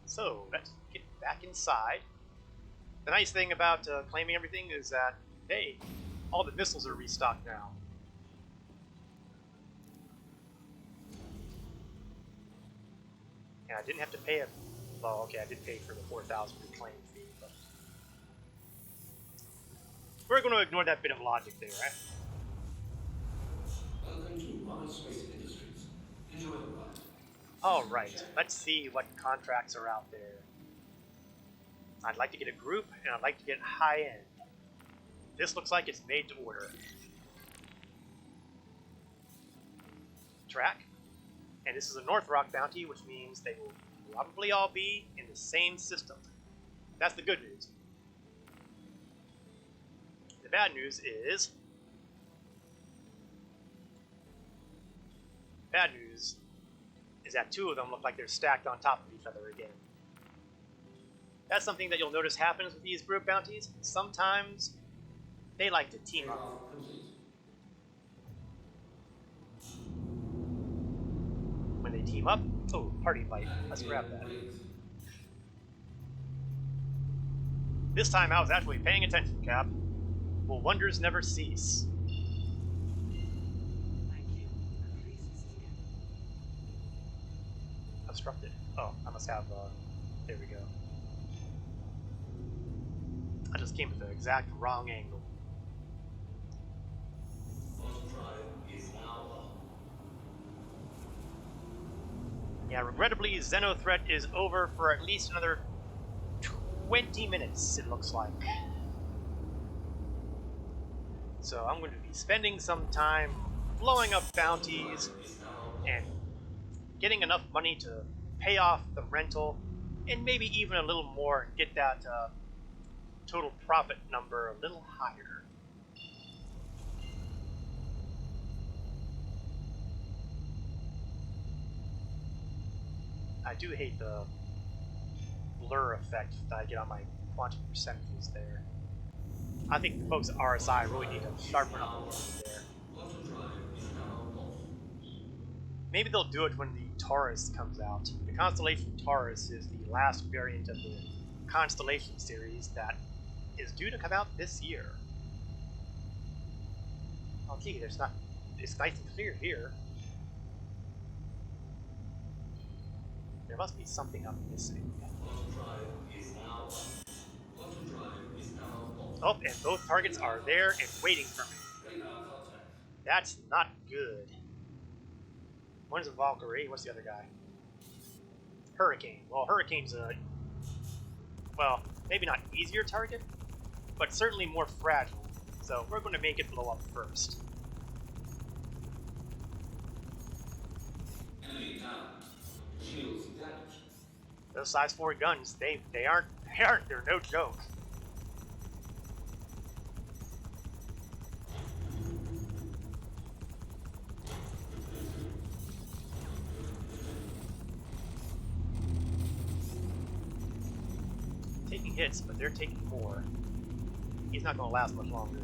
So, let's get back inside. The nice thing about claiming everything is that, hey, all the missiles are restocked now. And I didn't have to pay well, okay, I did pay for the 4,000 reclaim fee, but we're going to ignore that bit of logic there, right? Welcome to Mars Space Industries. Enjoy the ride. Alright, let's see what contracts are out there. I'd like to get a group, and I'd like to get high-end. This looks like it's made to order. Track. And this is a North Rock bounty, which means they will probably all be in the same system. That's the good news. The bad news is... that two of them look like they're stacked on top of each other again. That's something that you'll notice happens with these group bounties. Sometimes they like to team up. Takeoff complete. When they team up... Oh, party invite. Let's grab that. Complete. This time I was actually paying attention, Cap. Will wonders never cease? Thank you. Please visit again. Obstructed. Oh, I must have, there we go. I just came at the exact wrong angle. First drive is now up. Yeah, regrettably, Xenothreat is over for at least another 20 minutes, it looks like. So I'm going to be spending some time blowing up bounties and getting enough money to pay off the rental, and maybe even a little more and get that total profit number a little higher. I do hate the blur effect that I get on my quantum percentages there. I think the folks at RSI really need to sharpen up a little bit there. Auto drive is now off. Maybe they'll do it when the Taurus comes out. The constellation Taurus is the last variant of the Constellation series that is due to come out this year. Oh gee, it's nice and clear here. There must be something I'm missing. Auto drive is now off. Auto drive is now off. Oh, and both targets are there and waiting for me. Radar contact. That's not good. One's a Valkyrie, what's the other guy? Hurricane. Well, Hurricane's a... well, maybe not easier target, but certainly more fragile. So we're going to make it blow up first. Enemy down. Shields damaged. Those size 4 guns, they're no joke. Taking hits, but they're taking more. He's not going to last much longer.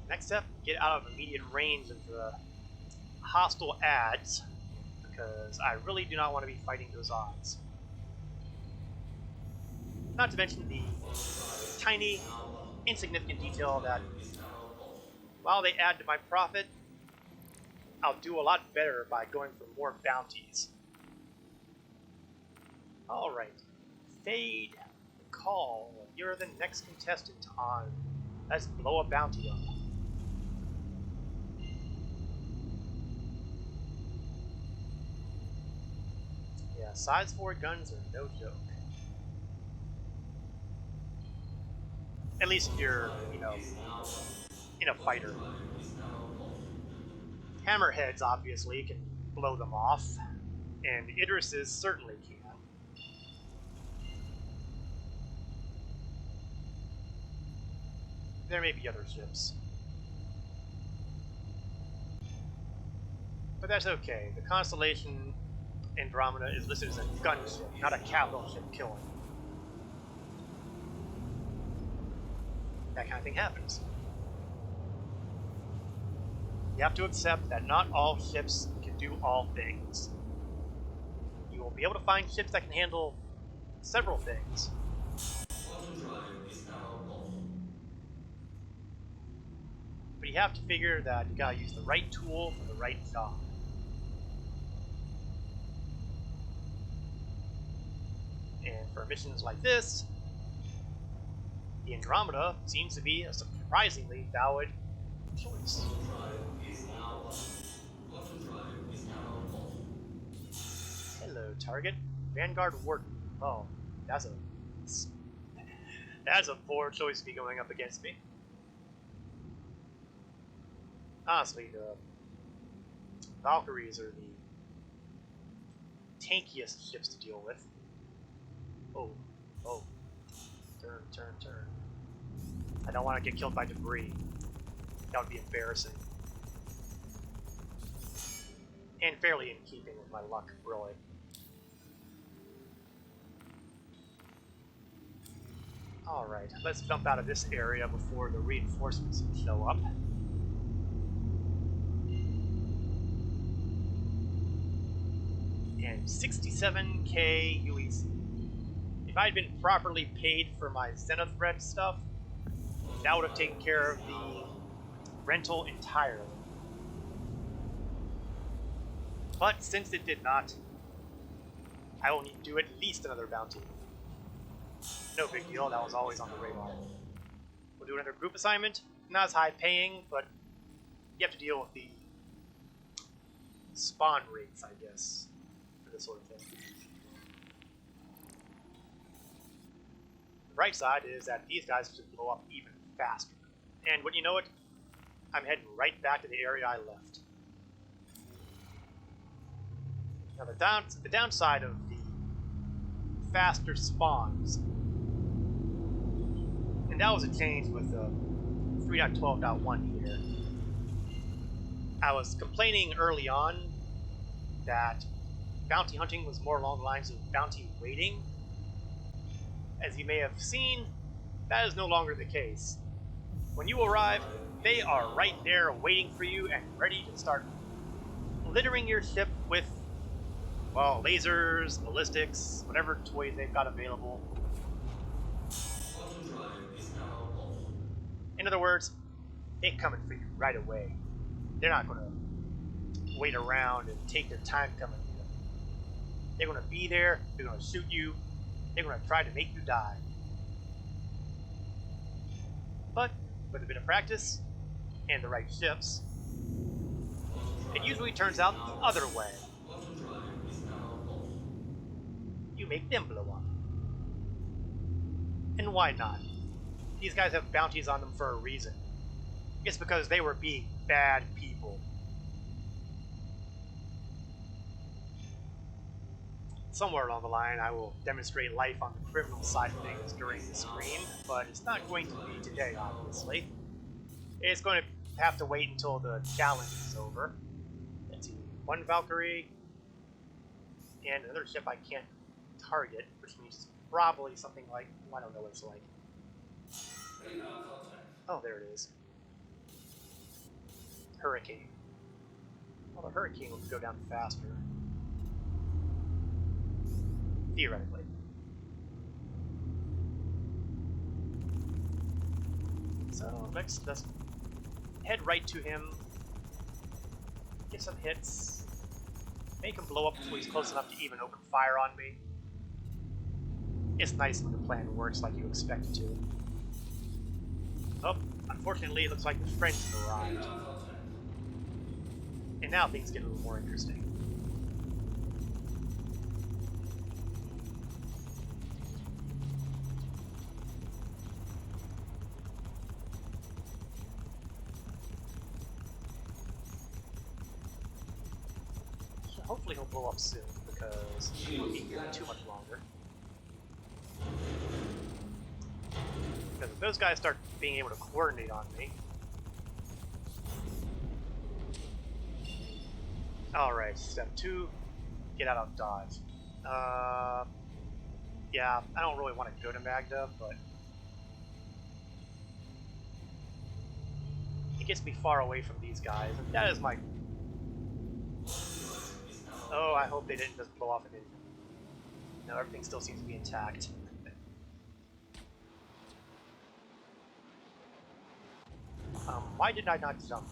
Next step, get out of immediate range of the hostile ads, because I really do not want to be fighting those odds. Not to mention the tiny, insignificant detail that while they add to my profit, I'll do a lot better by going for more bounties. Alright. Fade. Call. You're the next contestant on. Let's blow a bounty up. Yeah, size 4 guns are no joke. At least if you're, in a fighter. Hammerheads obviously can blow them off, and Idrises certainly can. There may be other ships. But that's okay. The Constellation Andromeda is listed as a gunship, not a capital ship killing. That kind of thing happens. You have to accept that not all ships can do all things. You will be able to find ships that can handle several things. Auto drive is now off. But you have to figure that you gotta use the right tool for the right job. And for missions like this, the Andromeda seems to be a surprisingly valid choice. Auto drive is now off. Auto drive is now off. Hello, target. Vanguard Warden. Oh, that's a poor choice to be going up against me. Honestly, the Valkyries are the tankiest ships to deal with. Oh, oh. Turn, turn, turn. I don't want to get killed by debris. That would be embarrassing. And fairly in keeping with my luck, really. Alright, let's jump out of this area before the reinforcements show up. And 67k UEC. If I had been properly paid for my Xenothreat stuff, that would have taken care of the rental entirely. But since it did not, I will need to do at least another bounty. No big deal, that was always on the radar. We'll do another group assignment. Not as high paying, but you have to deal with the spawn rates, I guess, for this sort of thing. The bright side is that these guys should blow up even faster. And when you know it, I'm heading right back to the area I left. Now the downside of the faster spawns, and that was a change with 3.12.1 here. I was complaining early on that bounty hunting was more along the lines of bounty waiting. As you may have seen, that is no longer the case. When you arrive, they are right there waiting for you and ready to start littering your ship with, well, lasers, ballistics, whatever toys they've got available. In other words, they're coming for you right away. They're not going to wait around and take their time coming to you. They're going to be there, they're going to shoot you, they're going to try to make you die. But with a bit of practice and the right ships, it usually turns out the other way. You make them blow up. And why not? These guys have bounties on them for a reason. It's because they were being bad people. Somewhere along the line, I will demonstrate life on the criminal side of things during the stream, but it's not going to be today, obviously. It's going to have to wait until the challenge is over. Let's see, one Valkyrie, and another ship I can't target, which means it's probably something like, well, I don't know what it's like. Oh, there it is. Hurricane. Well, the Hurricane will go down faster. Theoretically. So let's just head right to him, get some hits, make him blow up until he's close enough to even open fire on me. It's nice when the plan works like you expect it to. Oh, unfortunately it looks like the French have arrived. And now things get a little more interesting. Hopefully he'll blow up soon, because he won't be here too much longer. Because if those guys start being able to coordinate on me... Alright, step 2, get out of dodge. Yeah, I don't really want to go to Magda, but... it gets me far away from these guys, and that is my... Oh, I hope they didn't just blow off an engine. No, everything still seems to be intact. Why did I not jump?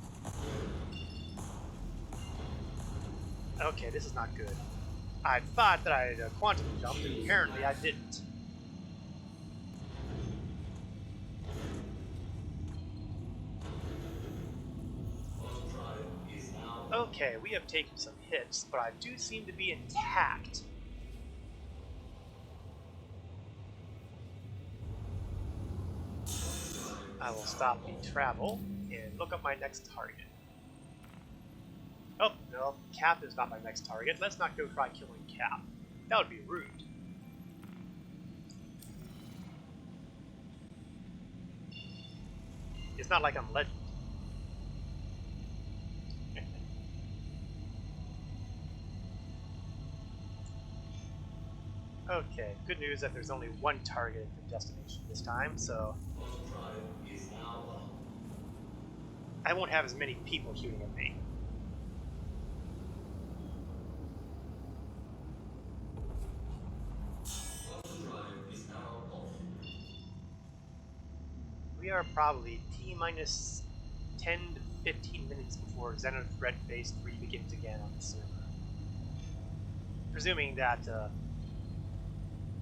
Okay, this is not good. I thought that I had quantum jumped, and apparently I didn't. Okay, we have taken some hits, but I do seem to be intact. I will stop the travel and look up my next target. No, Cap is not my next target. Let's not go try killing Cap. That would be rude. It's not like I'm Legend. Okay, good news that there's only one target at the destination this time, so I won't have as many people shooting at me. We are probably T-minus 10 to 15 minutes before Xenothreat Phase 3 begins again on the server. Presuming that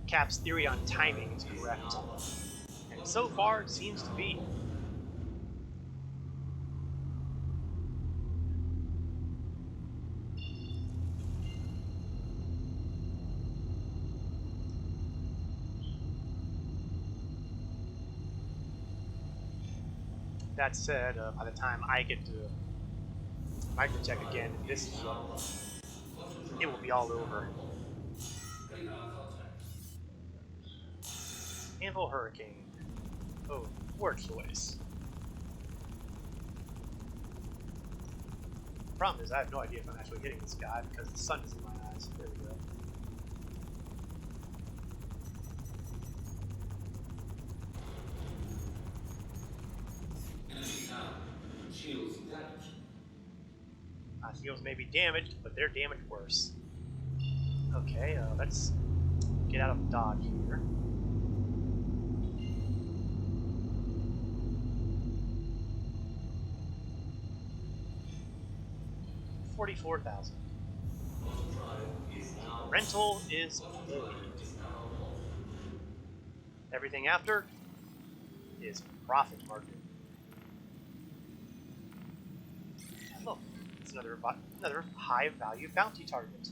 Cap's theory on timing is correct. And so far, it seems to be. That said, by the time I get to microcheck again in this shuttle, it will be all over. Anvil Hurricane. Oh, poor choice. Problem is, I have no idea if I'm actually hitting this guy because the sun is in my eyes. There we go. Shields damaged. My shields may be damaged, but they're damaged worse. Okay, let's get out of dodge here. $44,000. Rental is paid. Everything after is profit margin. And look, it's another high value bounty target.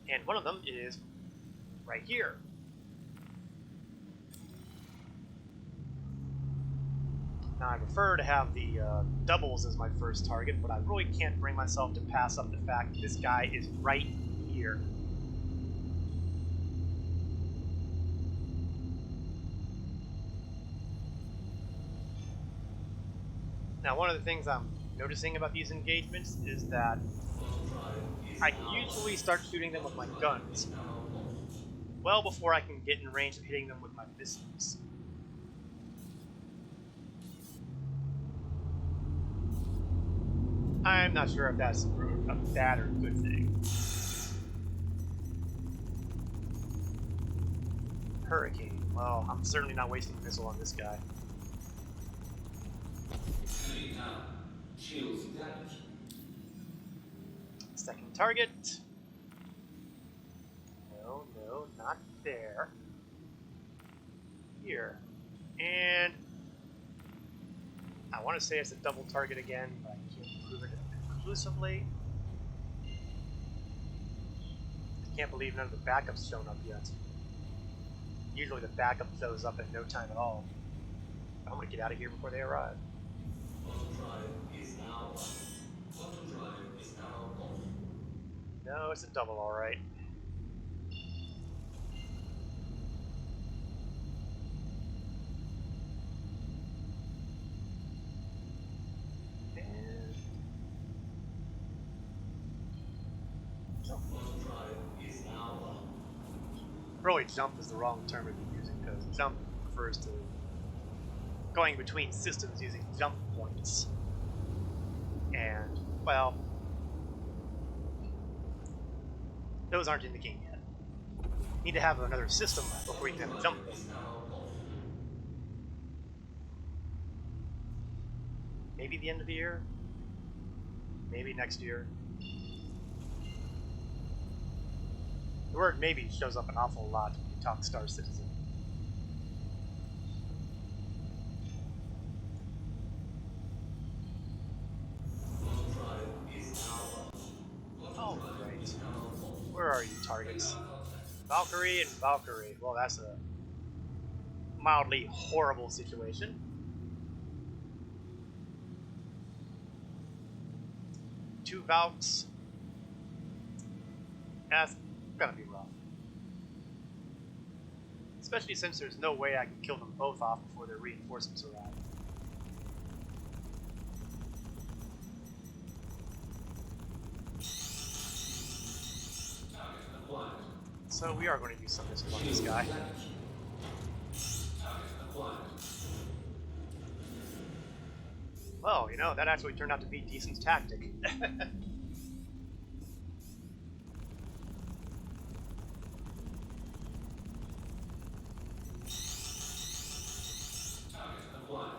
And one of them is right here. Now I prefer to have the doubles as my first target, but I really can't bring myself to pass up the fact that this guy is right here. Now one of the things I'm noticing about these engagements is that I can usually start shooting them with my guns well before I can get in range of hitting them with my missiles. I'm not sure if that's a bad or good thing. Hurricane. Well, I'm certainly not wasting a missile on this guy. Shields damaged. Second target. No, not there. Here. And I want to say it's a double target again, but I can't prove it conclusively. I can't believe none of the backups shown up yet. Usually the backup shows up in no time at all. I'm going to get out of here before they arrive. No, it's a double, alright. Really, jump is the wrong term to be using because jump refers to going between systems using jump points. And, well, those aren't in the game yet. Need to have another system before you can have a jump point. Maybe the end of the year? Maybe next year? The word maybe shows up an awful lot when you talk Star Citizen. Oh, great. Where are you, targets? Valkyrie and Valkyrie. Well, that's a mildly horrible situation. 2 Valks. That's gonna be rough. Especially since there's no way I can kill them both off before their reinforcements arrive. Target acquired. So we are going to use some missiles on this guy. Target acquired. Well, you know, that actually turned out to be a decent tactic. Target acquired.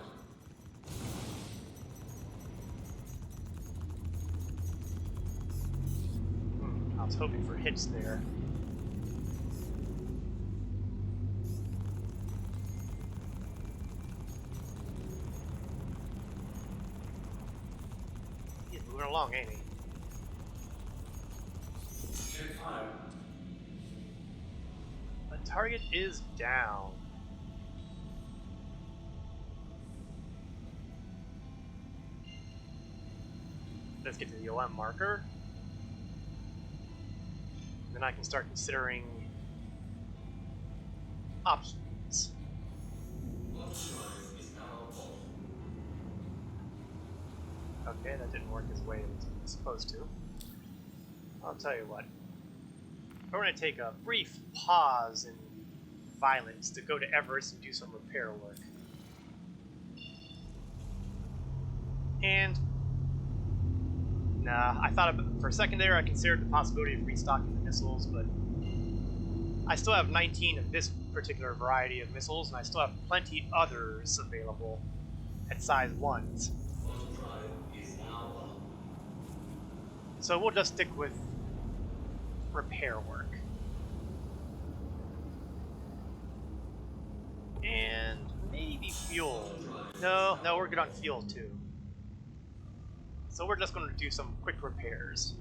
I was hoping for hits there. He's moving along, ain't he? Check fire. The target is down. Let's get to the OM marker. Then I can start considering options. Overdrive is now off. Okay, that didn't work as way as it was supposed to. I'll tell you what. We're going to take a brief pause in violence to go to Everest and do some repair work. And nah, I thought for a second there I considered the possibility of restocking the missiles, but I still have 19 of this particular variety of missiles, and I still have plenty others available at size 1s. Overdrive is now off. So we'll just stick with repair work. And maybe fuel. No, we're good on fuel too. So we're just going to do some quick repairs.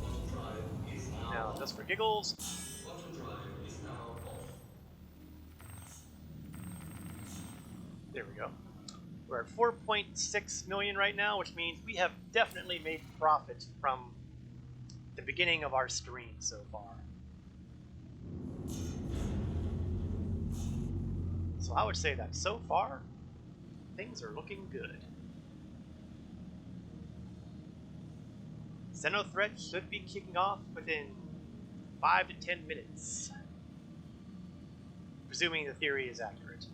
Overdrive is now Now, off. just for giggles, Overdrive is now off. there we go. We're at 4.6 million right now, which means we have definitely made profit from the beginning of our stream so far. So I would say that so far, things are looking good. Xenothreat should be kicking off within 5 to 10 minutes. Presuming the theory is accurate.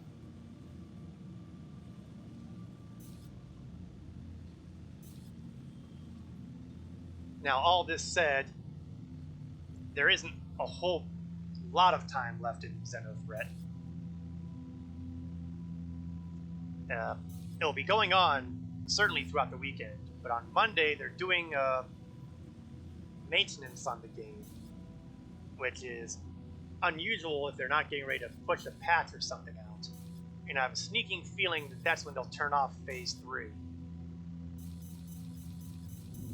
Now, all this said, there isn't a whole lot of time left in Xenothreat. It'll be going on certainly throughout the weekend, but on Monday they're doing maintenance on the game, which is unusual if they're not getting ready to push a patch or something out. And I have a sneaking feeling that that's when they'll turn off Phase 3.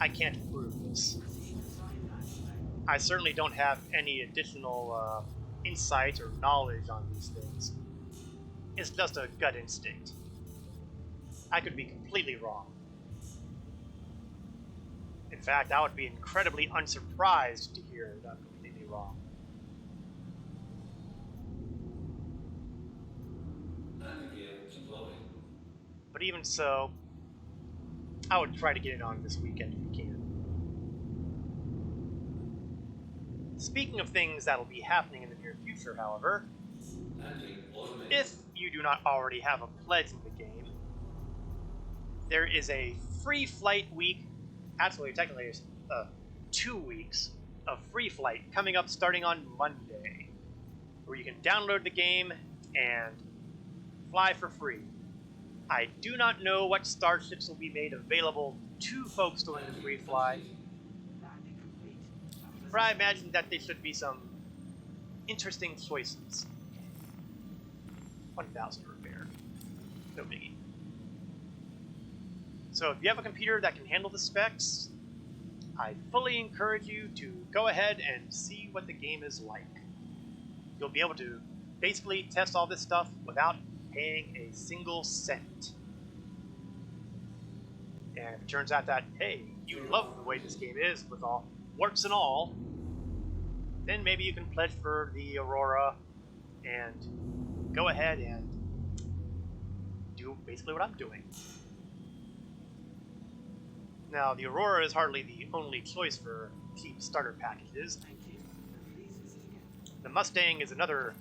I can't prove this. I certainly don't have any additional insight or knowledge on these things. It's just a gut instinct. I could be completely wrong. In fact, I would be incredibly unsurprised to hear that I'm completely wrong. Anti-gear deployed. But even so, I would try to get it on this weekend if we can. Speaking of things that'll be happening in the near future, however, Anti-automation. if you do not already have a pledge in the game, there is a free flight week, actually technically it's 2 weeks of free flight coming up starting on Monday, where you can download the game and fly for free. I do not know what starships will be made available to folks doing the free fly, Landing complete. but I imagine that there should be some interesting choices. 1,000 repair. No biggie. So if you have a computer that can handle the specs, I fully encourage you to go ahead and see what the game is like. You'll be able to basically test all this stuff without paying a single cent. And if it turns out that, hey, you love the way this game is with all warts and all, then maybe you can pledge for the Aurora and go ahead and do basically what I'm doing. Now, the Aurora is hardly the only choice for cheap starter packages. The Mustang is another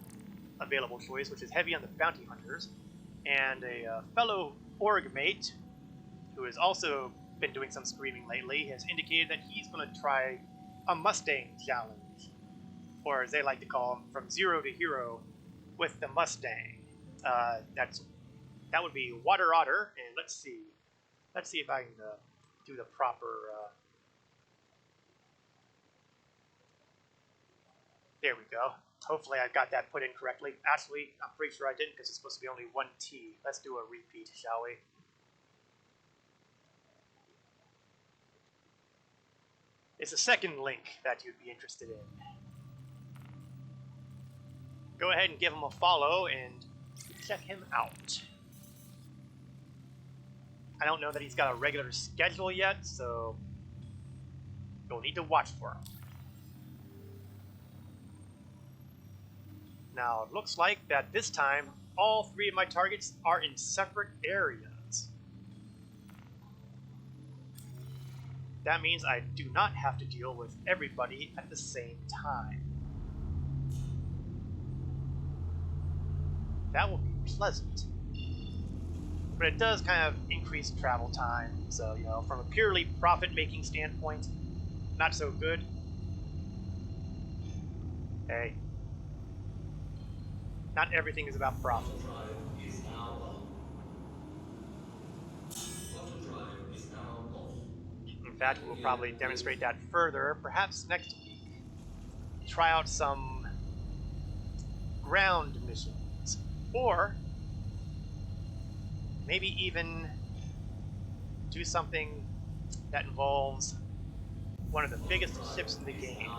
available choice, which is heavy on the bounty hunters, and a fellow org mate who has also been doing some screaming lately has indicated that he's going to try a Mustang challenge, or as they like to call them, from zero to hero with the Mustang. That would be Water Otter, and let's see if I can do the proper. There we go. Hopefully I got that put in correctly. Actually, I'm pretty sure I didn't because it's supposed to be only one T. Let's do a repeat, shall we? It's a second link that you'd be interested in. Go ahead and give him a follow and check him out. I don't know that he's got a regular schedule yet, so you'll need to watch for him. Now, it looks like that this time, all three of my targets are in separate areas. That means I do not have to deal with everybody at the same time. That will be pleasant. But it does kind of increase travel time, so, you know, from a purely profit-making standpoint, not so good. Hey. Not everything is about profit. Drive is now on. Drive is now off. In fact, we'll probably demonstrate that further, perhaps next week. Try out some ground missions, or maybe even do something that involves one of the biggest ships in the game.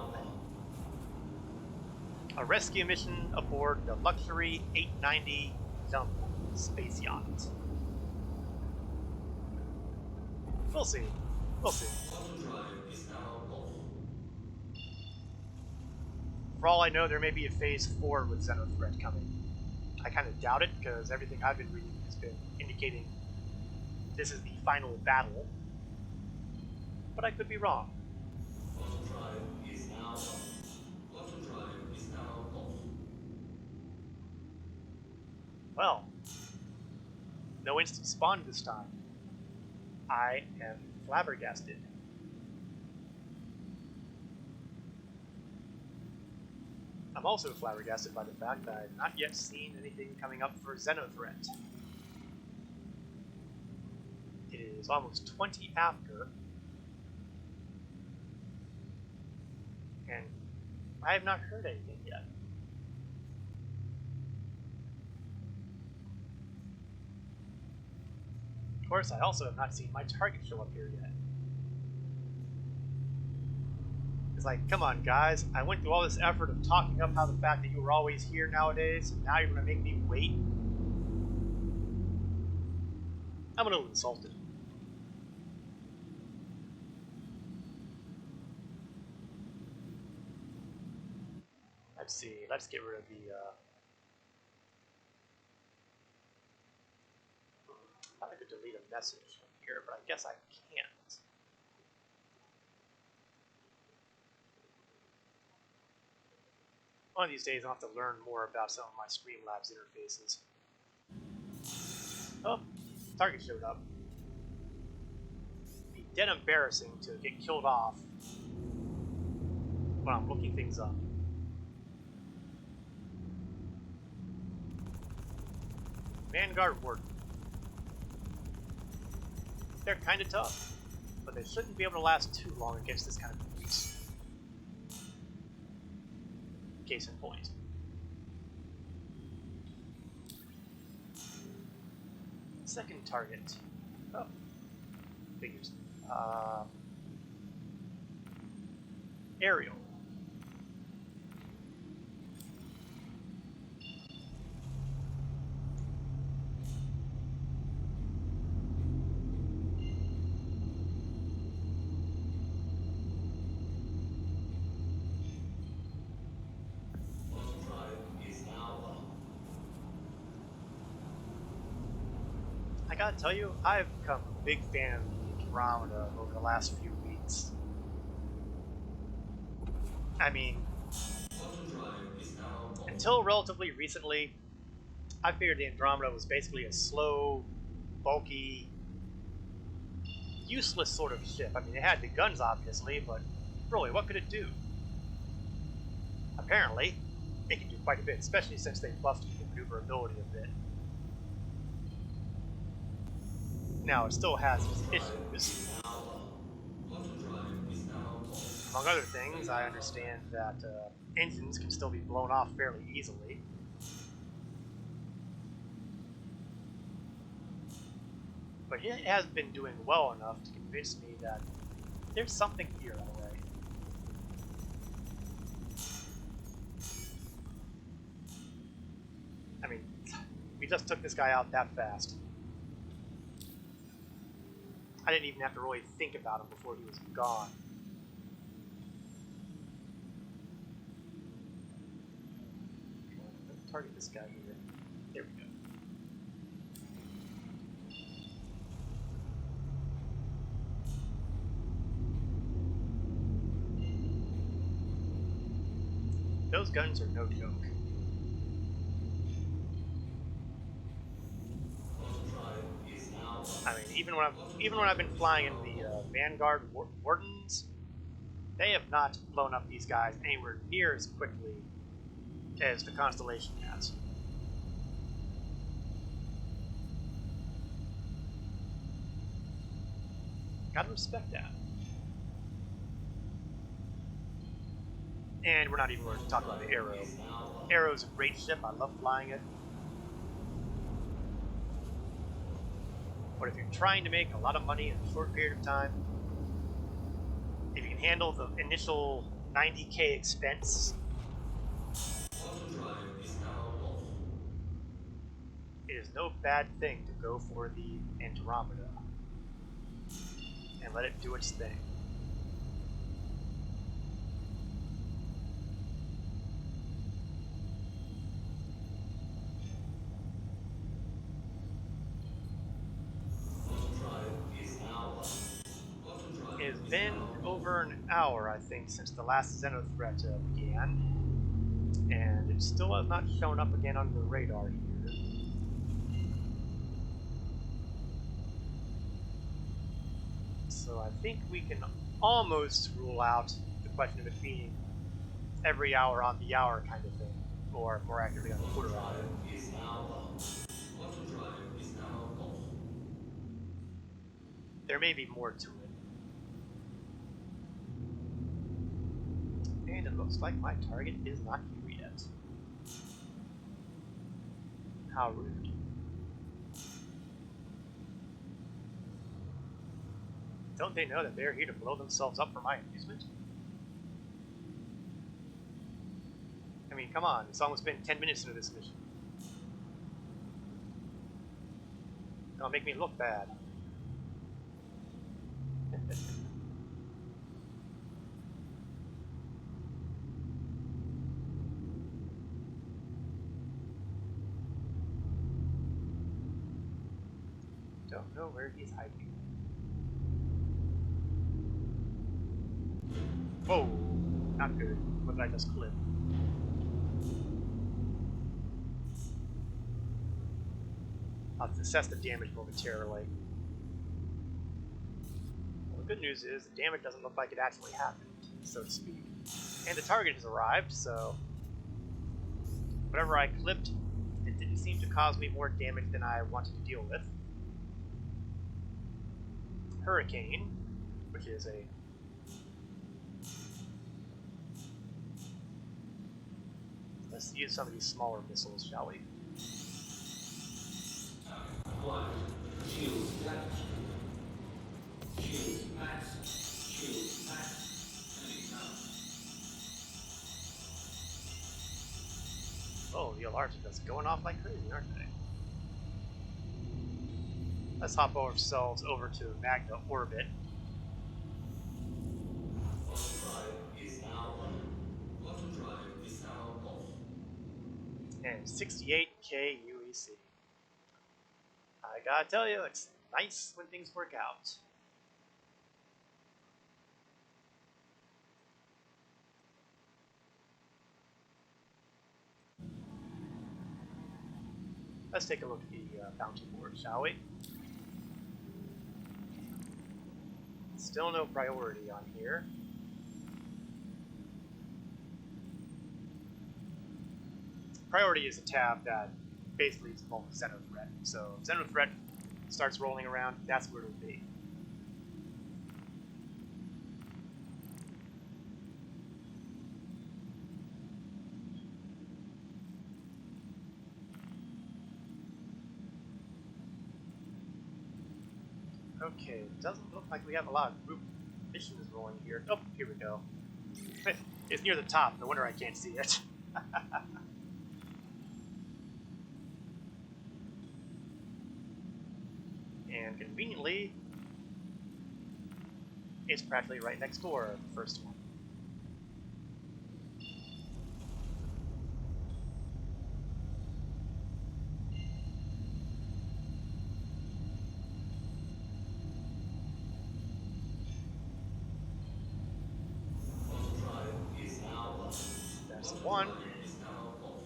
A rescue mission aboard the luxury 890 Jump space yacht. We'll see. We'll see. Drive is now off. For all I know, there may be a Phase 4 with Xenothreat coming. I kind of doubt it, because everything I've been reading has been indicating this is the final battle. But I could be wrong. Drive is now off. Drive is now off. Well, no instant spawn this time. I am flabbergasted. I'm also flabbergasted by the fact that I've not yet seen anything coming up for Xenothreat. It is almost 20 after, and I have not heard anything yet. Of course, I also have not seen my target show up here yet. It's like, come on guys, I went through all this effort of talking up how the fact that you were always here nowadays, and now you're going to make me wait? I'm a little insulted. Let's see, let's get rid of the, I thought I could delete a message from here, but I guess I can't. One of these days I'll have to learn more about some of my Streamlabs interfaces. Oh, target showed up. It'd be dead embarrassing to get killed off when I'm looking things up. Vanguard Warden. They're kind of tough, but they shouldn't be able to last too long against this kind of beast. Case in point. Second target. Oh, figures. aerial. I gotta tell you, I've become a big fan of the Andromeda over the last few weeks. I mean, until relatively recently, I figured the Andromeda was basically a slow, bulky, useless sort of ship. I mean, it had the guns, obviously, but really, what could it do? Apparently, it can do quite a bit, especially since they buffed the maneuverability a bit. Now, it still has its issues. Among other things, I understand that engines can still be blown off fairly easily. But it has been doing well enough to convince me that there's something here already. I mean, we just took this guy out that fast. I didn't even have to really think about him before he was gone. Let's target this guy here. There we go. Those guns are no joke. I mean, even when I've been flying in the Vanguard Wardens, they have not blown up these guys anywhere near as quickly as the Constellation has. Gotta respect that. And we're not even going to talk about the Arrow. Arrow's a great ship. I love flying it. But if you're trying to make a lot of money in a short period of time, if you can handle the initial 90k expense, it is no bad thing to go for the Andromeda and let it do its thing. It has been over an hour, I think, since the last Xenothreat began, and it still has not shown up again on the radar here. So I think we can almost rule out the question of it being every hour on the hour kind of thing, or more accurately on the quarter hour. There may be more to it. And it looks like my target is not here yet. How rude. Don't they know that they're here to blow themselves up for my amusement? I mean, come on, it's almost been 10 minutes into this mission. Don't make me look bad. Don't know where he's hiding. Whoa, not good. What did I just clip? I'll assess the damage momentarily. Well, the good news is the damage doesn't look like it actually happened, so to speak. And the target has arrived, so whatever I clipped, it didn't seem to cause me more damage than I wanted to deal with. Hurricane, which is a... Let's use some of these smaller missiles, shall we? Shields damaged. Shields max. Shields max. Enemy down. Oh, the alarms are just going off like crazy, aren't they? Let's hop ourselves over to Magna Orbit. Auto drive is now on. Auto drive is now off. And 68k UEC. I gotta tell you, it's nice when things work out. Let's take a look at the bounty board, shall we? Still no priority on here. Priority is a tab that basically is called Xenothreat. So Xenothreat starts rolling around, that's where it'll be. Okay, doesn't look like we have a lot of group missions rolling here. Oh, here we go. It's near the top, no wonder I can't see it. And conveniently, it's practically right next door, the first one. Auto drive is now on. That's Auto one. drive is now off.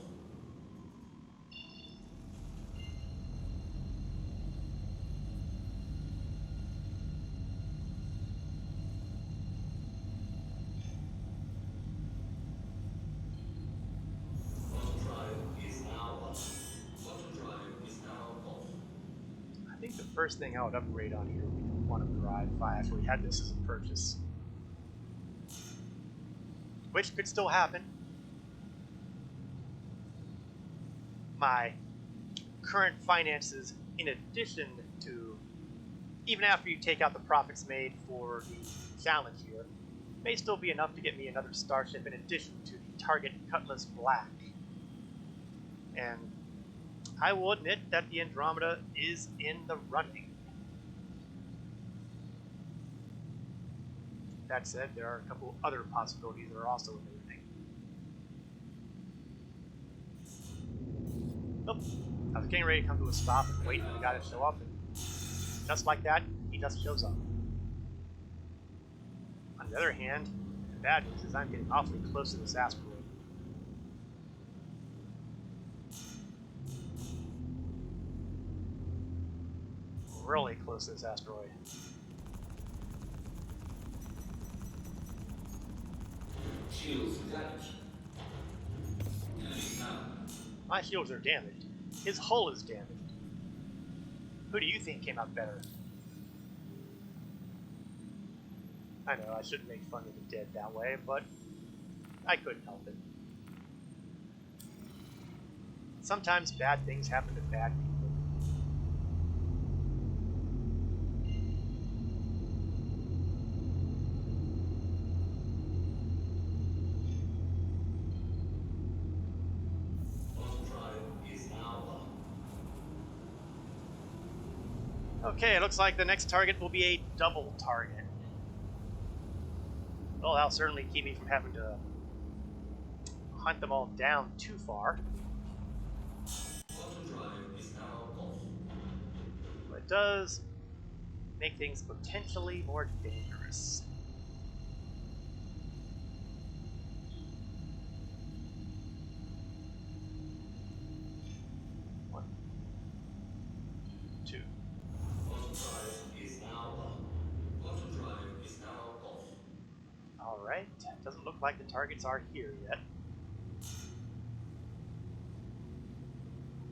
Auto drive is now on. Auto drive is now off. I think the first thing I would upgrade on here would be the quantum drive if I actually had this as a purchase. Which could still happen. My current finances, in addition to, even after you take out the profits made for the challenge here, may still be enough to get me another starship in addition to the Target Cutlass Black. And I will admit that the Andromeda is in the running. That said, there are a couple other possibilities that are also in the running. Oh, I was getting ready to come to a stop and wait for the guy to show up, and just like that, he just shows up. On the other hand, the bad news is I'm getting awfully close to this asteroid. Really close to this asteroid. Shields damaged. Enemy down. My shields are damaged. His hull is damaged. Who do you think came out better? I know, I shouldn't make fun of the dead that way, but I couldn't help it. Sometimes bad things happen to bad people. Auto drive is now on. Okay, it looks like the next target will be a double target. Well, that'll certainly keep me from having to hunt them all down too far. Auto drive is now off. But it does make things potentially more dangerous. One, two. Auto drive is now on. Auto drive is now off. Alright, doesn't look like the targets are here yet.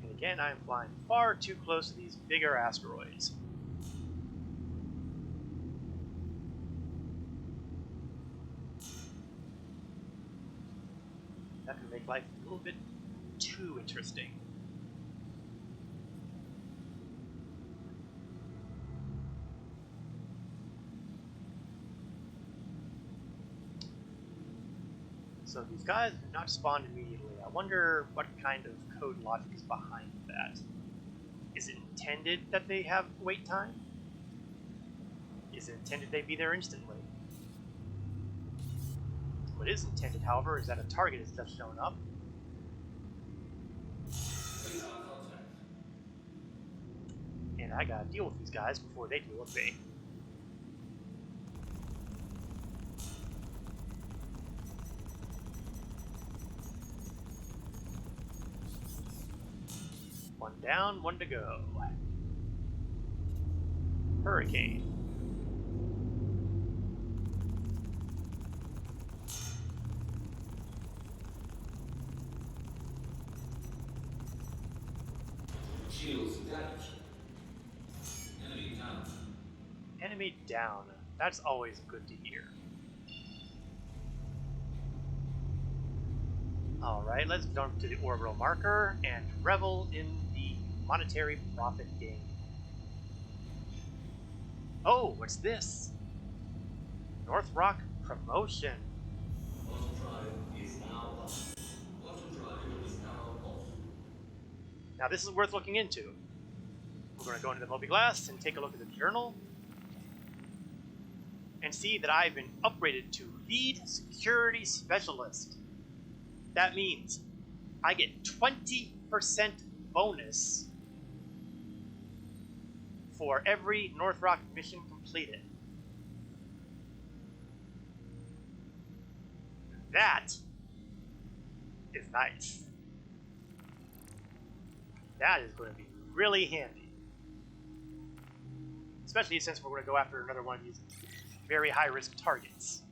And again, I'm flying far too close to these bigger asteroids. That can make life a little bit too interesting. So these guys do not spawn immediately. I wonder what kind of code logic is behind that. Is it intended that they have wait time? Is it intended they be there instantly? What is intended, however, is that a target is just shown up. Radar contact. And I gotta deal with these guys before they deal with me. One down, one to go. Hurricane. Shields damaged. Enemy down. Enemy down. That's always good to hear. Alright, let's jump to the orbital marker and revel in the monetary profit gain. Oh, what's this? North Rock promotion. Auto drive is now off. Auto drive is now off. Now this is worth looking into. We're going to go into the multi-glass and take a look at the journal and see that I've been upgraded to lead security specialist. That means I get 20% bonus for every North Rock mission completed. That is nice. That is going to be really handy. Especially since we're going to go after another one of these very high-risk targets.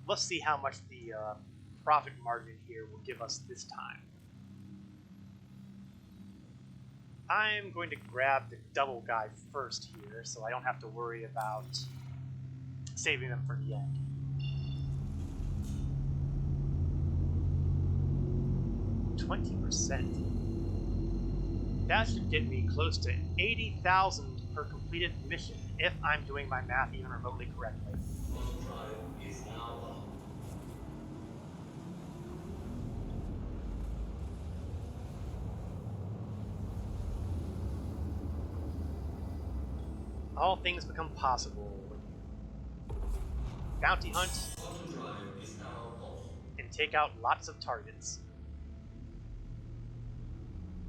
Let's see how much the profit margin here will give us this time. I'm going to grab the double guy first here, so I don't have to worry about saving them for the end. %. That should get me close to 80,000 per completed mission, if I'm doing my math even remotely correctly. Auto drive is now off. All things become possible. Bounty hunt Auto drive is now off. and take out lots of targets.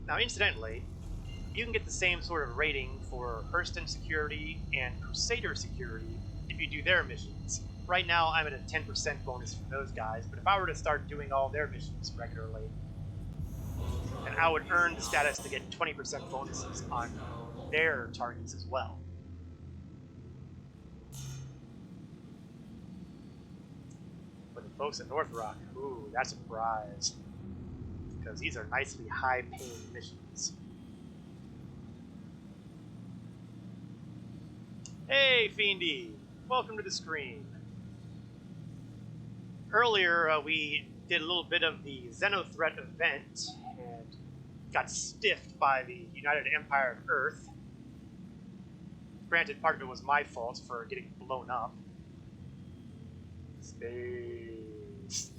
Now, incidentally, you can get the same sort of rating for Hurston Security and Crusader Security if you do their missions. Right now, I'm at a 10% bonus from those guys, but if I were to start doing all their missions regularly, then I would earn the status to get 20% bonuses on their targets as well. But the folks at North Rock, ooh, that's a prize. Because these are nicely high-paying missions. Hey, Fiendy! Welcome to the screen. Earlier, we did a little bit of the Xenothreat event and got stiffed by the United Empire of Earth. Granted, part of it was my fault for getting blown up. Space.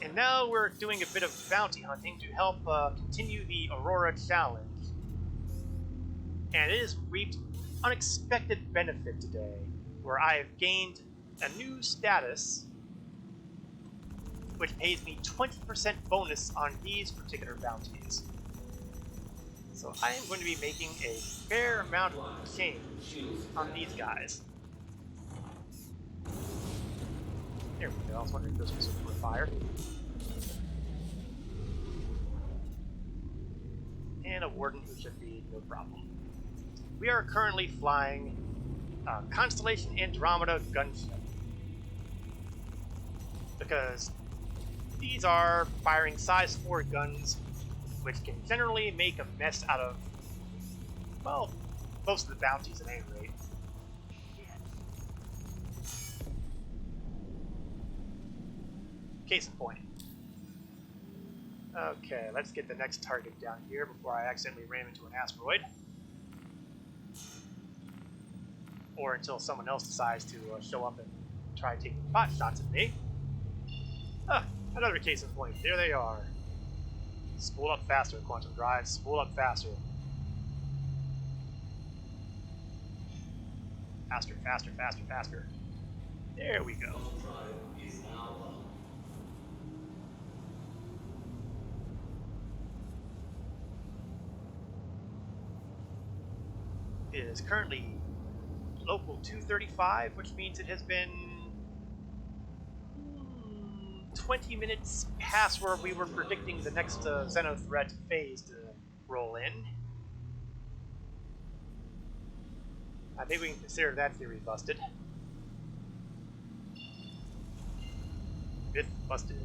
And now we're doing a bit of bounty hunting to help continue the Aurora challenge. And it has reaped unexpected benefit today, where I have gained a new status which pays me 20% bonus on these particular bounties. So I am going to be making a fair amount of change on these guys. There we go. I was wondering if those missiles were fire. And a warden who should be no problem. We are currently flying Constellation Andromeda gunship. Because these are firing size 4 guns, which can generally make a mess out of, well, most of the bounties at any rate. Case in point. Okay, let's get the next target down here before I accidentally ram into an asteroid. Or until someone else decides to show up and try taking pot shots at me. Ah, another case in point. There they are. Spool up faster, Quantum Drive. Spool up faster. Faster, faster, faster, faster. There we go. Drive is now up. It is currently local 235, which means it has been 20 minutes past where we were predicting the next Xenothreat phase to roll in. I think we can consider that theory busted. Myth busted.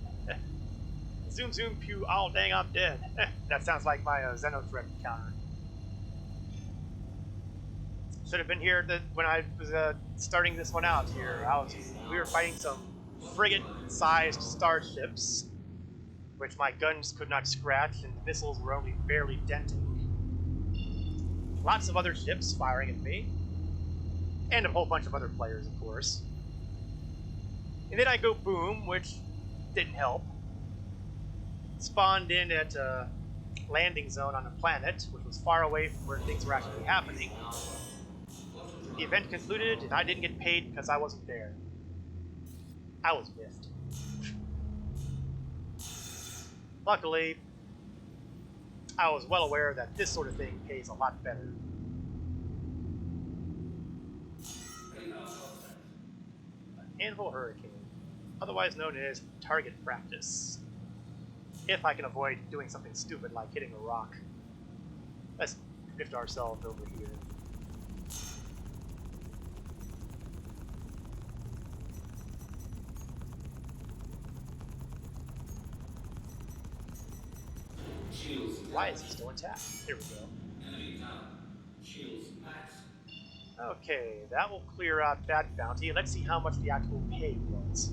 Zoom zoom pew, oh dang I'm dead. That sounds like my Xenothreat encounter. Should have been here when I was starting this one out here. We were fighting some frigate-sized starships, which my guns could not scratch, and the missiles were only barely denting. Lots of other ships firing at me, and a whole bunch of other players, of course. And then I go boom, which didn't help. Spawned in at a landing zone on a planet, which was far away from where things were actually happening. The event concluded, and I didn't get paid because I wasn't there. I was miffed. Luckily, I was well aware that this sort of thing pays a lot better. Anvil Hurricane, otherwise known as target practice. If I can avoid doing something stupid like hitting a rock. Let's drift ourselves over here. Shields. Why is he still intact? Here we go. Enemy down. Shields max. Okay, that will clear out that bounty. Let's see how much the actual pay was.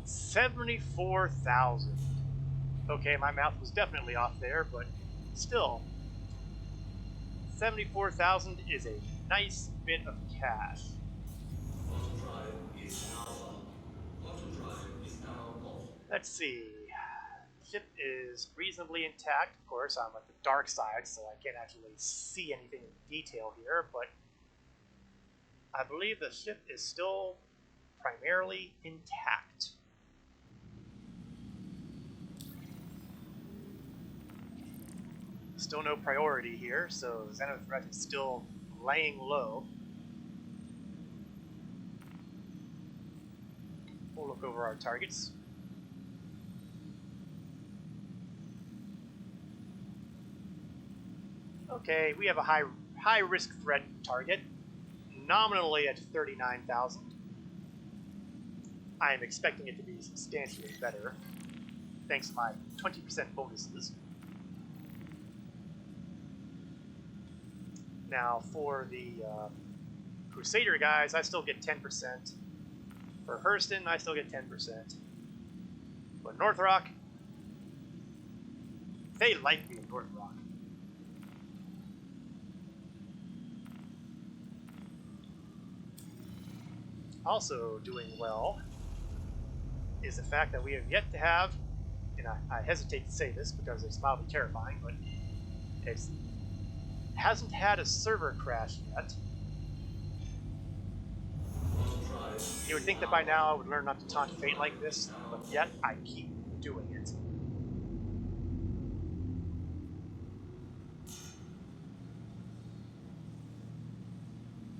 $74,000. Okay, my math was definitely off there, but still, 74,000 is a nice bit of cash. Quantum drive is now up. Quantum drive is now off. Let's see. Ship is reasonably intact. Of course, I'm at the dark side, so I can't actually see anything in detail here, but I believe the ship is still primarily intact. Still no priority here, so Xenothreat is still laying low. We'll look over our targets. Okay, we have a high risk threat target, nominally at 39,000. I am expecting it to be substantially better, thanks to my 20% bonuses. Now, for the Crusader guys, I still get 10%. For Hurston, I still get 10%. But North Rock, they like me in North Rock. Also doing well is the fact that we have yet to have, and I hesitate to say this because it's mildly terrifying, but it hasn't had a server crash yet. You would think that by now I would learn not to taunt fate like this, but yet I keep doing it.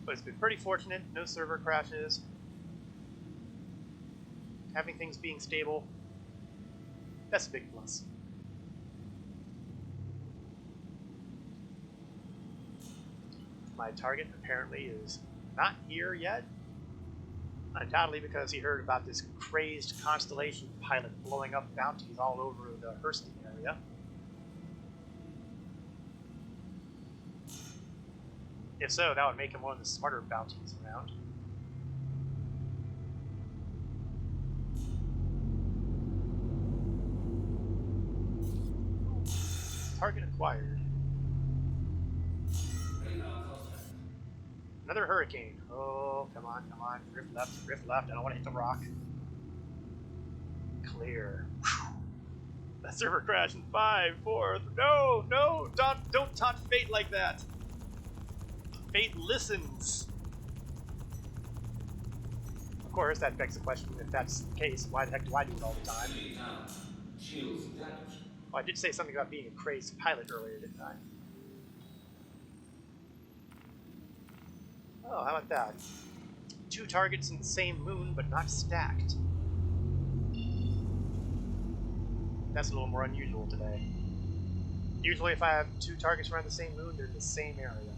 But it's been pretty fortunate, no server crashes. Having things being stable, that's a big plus. My target apparently is not here yet. Undoubtedly because he heard about this crazed Constellation pilot blowing up bounties all over the Hurston area. If so, that would make him one of the smarter bounties around. Target acquired. Radar contact. Another hurricane. Oh, come on, come on. Drift left, drift left. I don't want to hit the rock. Clear. That server crashed in 5, 4. No, no, don't taunt fate like that. Fate listens. Of course, that begs the question: if that's the case, why the heck do I do it all the time? Enemy down. Shields damaged. Oh, I did say something about being a crazed pilot earlier, didn't I? Oh, how about that? 2 targets in the same moon, but not stacked. That's a little more unusual today. Usually if I have 2 targets around the same moon, they're in the same area.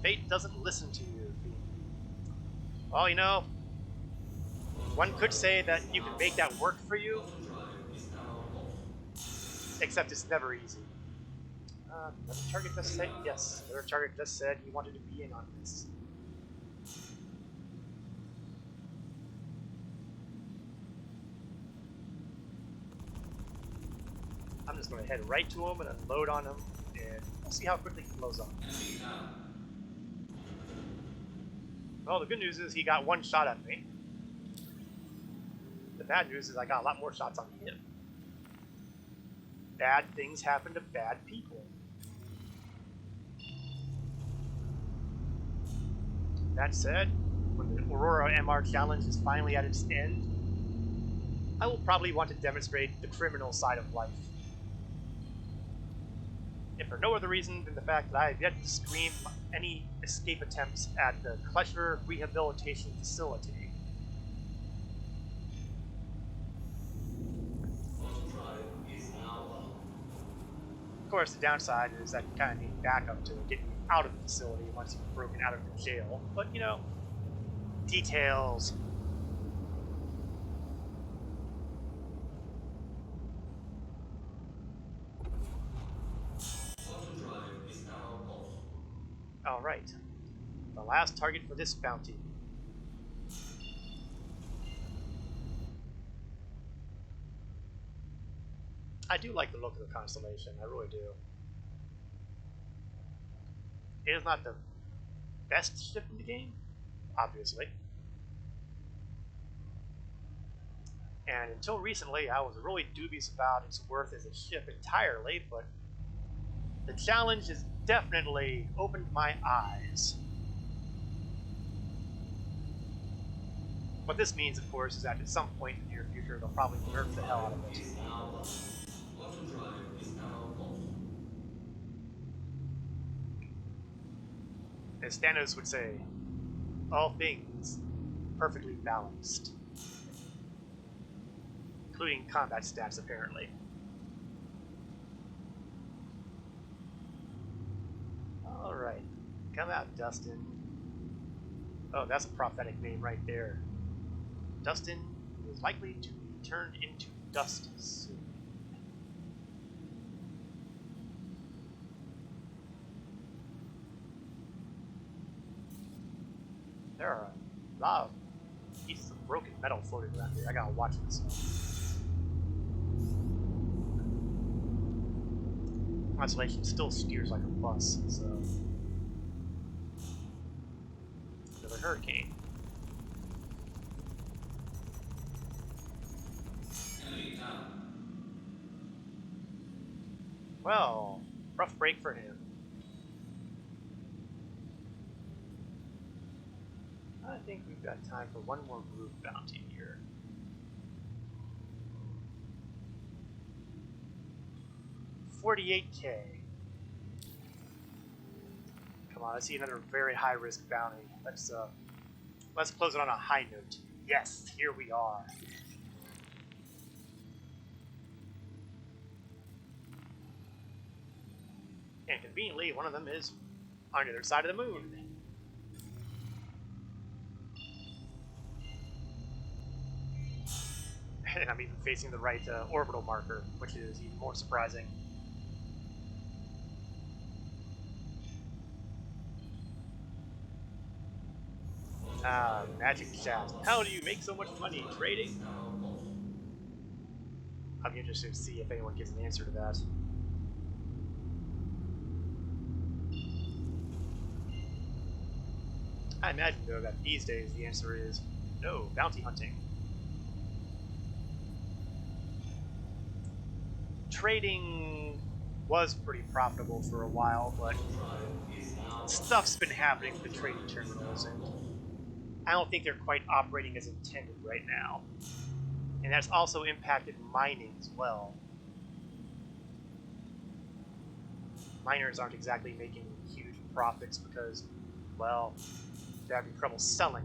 Fate doesn't listen to you. Well, you know, one could say that you can make that work for you, Drive is now off. except it's never easy. Another target just said, yes, another target just said he wanted to be in on this. I'm just going to head right to him and unload on him, and we'll see how quickly he blows up. Enemy down. Well, the good news is he got 1 shot at me. The bad news is I got a lot more shots on him. Bad things happen to bad people. That said, when the Aurora MR challenge is finally at its end, I will probably want to demonstrate the criminal side of life. If for no other reason than the fact that I have yet to screen any escape attempts at the Klesher Rehabilitation Facility. Drive is now off. Of course, the downside is that you kind of need backup to get you out of the facility once you've broken out of the jail. But, you know, details. Drive is now off. Alright. The last target for this bounty. I do like the look of the constellation, I really do. It is not the best ship in the game, obviously. And until recently, I was really dubious about its worth as a ship entirely, but the challenge has definitely opened my eyes. What this means, of course, is that at some point in the near future, they'll probably nerf the hell out of it. Is now off. Drive is now off. As Thanos would say, all things perfectly balanced. Including combat stats, apparently. Alright. Come out, Dustin. Oh, that's a prophetic name right there. Dustin is likely to be turned into dust soon. There are a lot of pieces of broken metal floating around here. I gotta watch this. Constellation still steers like a bus, so. Another hurricane. Enemy down. Well, rough break for him. I think we've got time for one more group bounty here. $48K. Come on, let's see another very high risk bounty. Let's close it on a high note. Yes, here we are. And conveniently, one of them is on the other side of the moon. And I'm even facing the right orbital marker, which is even more surprising. Ah, magic chat. How do you make so much money trading? I'm interested to see if anyone gives an answer to that. I imagine, though, that these days the answer is no, bounty hunting. Trading was pretty profitable for a while, but stuff's been happening with the trading terminals, and I don't think they're quite operating as intended right now. And that's also impacted mining as well. Miners aren't exactly making huge profits because, well, they're having trouble selling.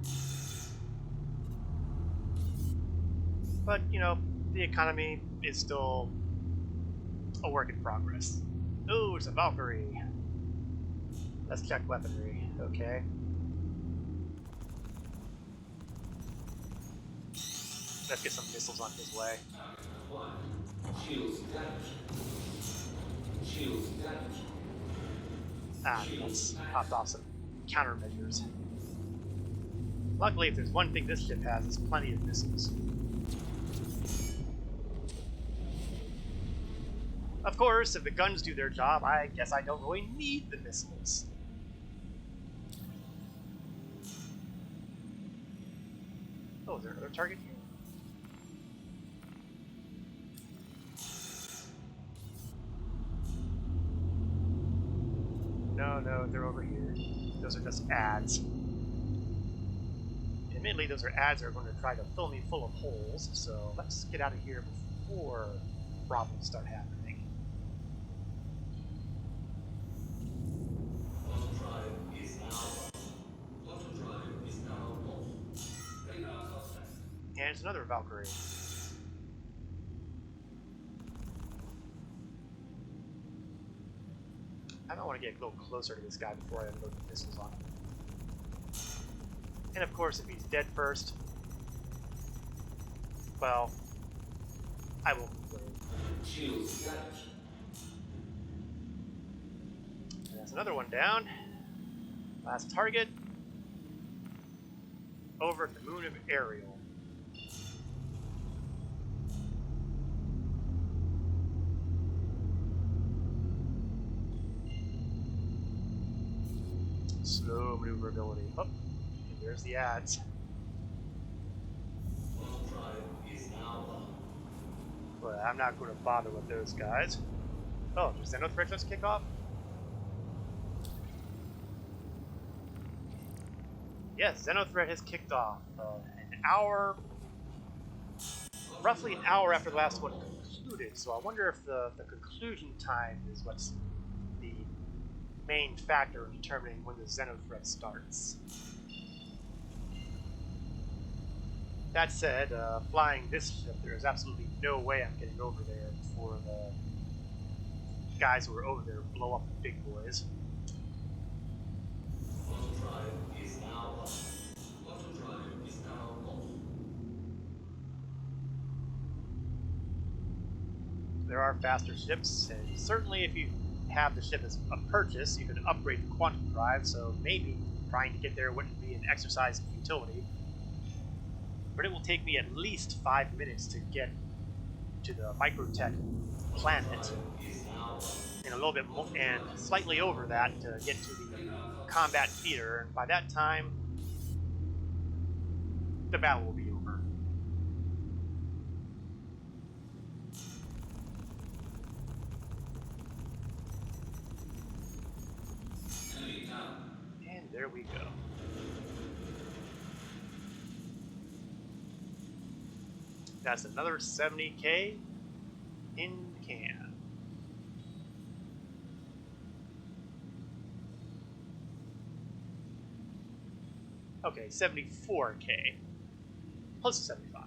But, you know, the economy is still a work in progress. Ooh, it's a Valkyrie. Let's check weaponry. Okay. Let's get some missiles on his way. Shields damaged. Shields damaged. Ah, let's popped off some countermeasures. Luckily, if there's one thing this ship has, it's plenty of missiles. Of course, if the guns do their job, I guess I don't really need the missiles. Oh, is there another target here? No, they're over here. Those are just ads. Admittedly, those are ads that are going to try to fill me full of holes, so let's get out of here before problems start happening. Drive is now. Auto drive is now off. Radars are set. And it's another Valkyrie. I might want to get a little closer to this guy before I unload the missiles on him. And of course, if he's dead first, well, I won't complain. Shields damaged. And that's another one down. Last target. Over at the moon of Ariel. Slow maneuverability. Oh, and there's the ads. Drive is now on. But I'm not going to bother with those guys. Oh, does Xenothreat just kick off? Yes, Xenothreat has kicked off. An hour, roughly an hour after the last one concluded. So I wonder if the conclusion time is what's the main factor in determining when the Xenothreat starts. That said, flying this ship, there is absolutely no way I'm getting over there before the guys who are over there blow up the big boys. Auto drive is now off. Auto drive is now off. There are faster ships, and certainly if you have the ship as a purchase, you could upgrade the quantum drive, so maybe trying to get there wouldn't be an exercise in futility. But it will take me at least 5 minutes to get to the Microtech planet, and a little bit more, and slightly over that to get to the combat theater. And by that time, the battle will be over. Enemy down. And there we go. That's another 70k in the can. Okay, 74k. Close to 75.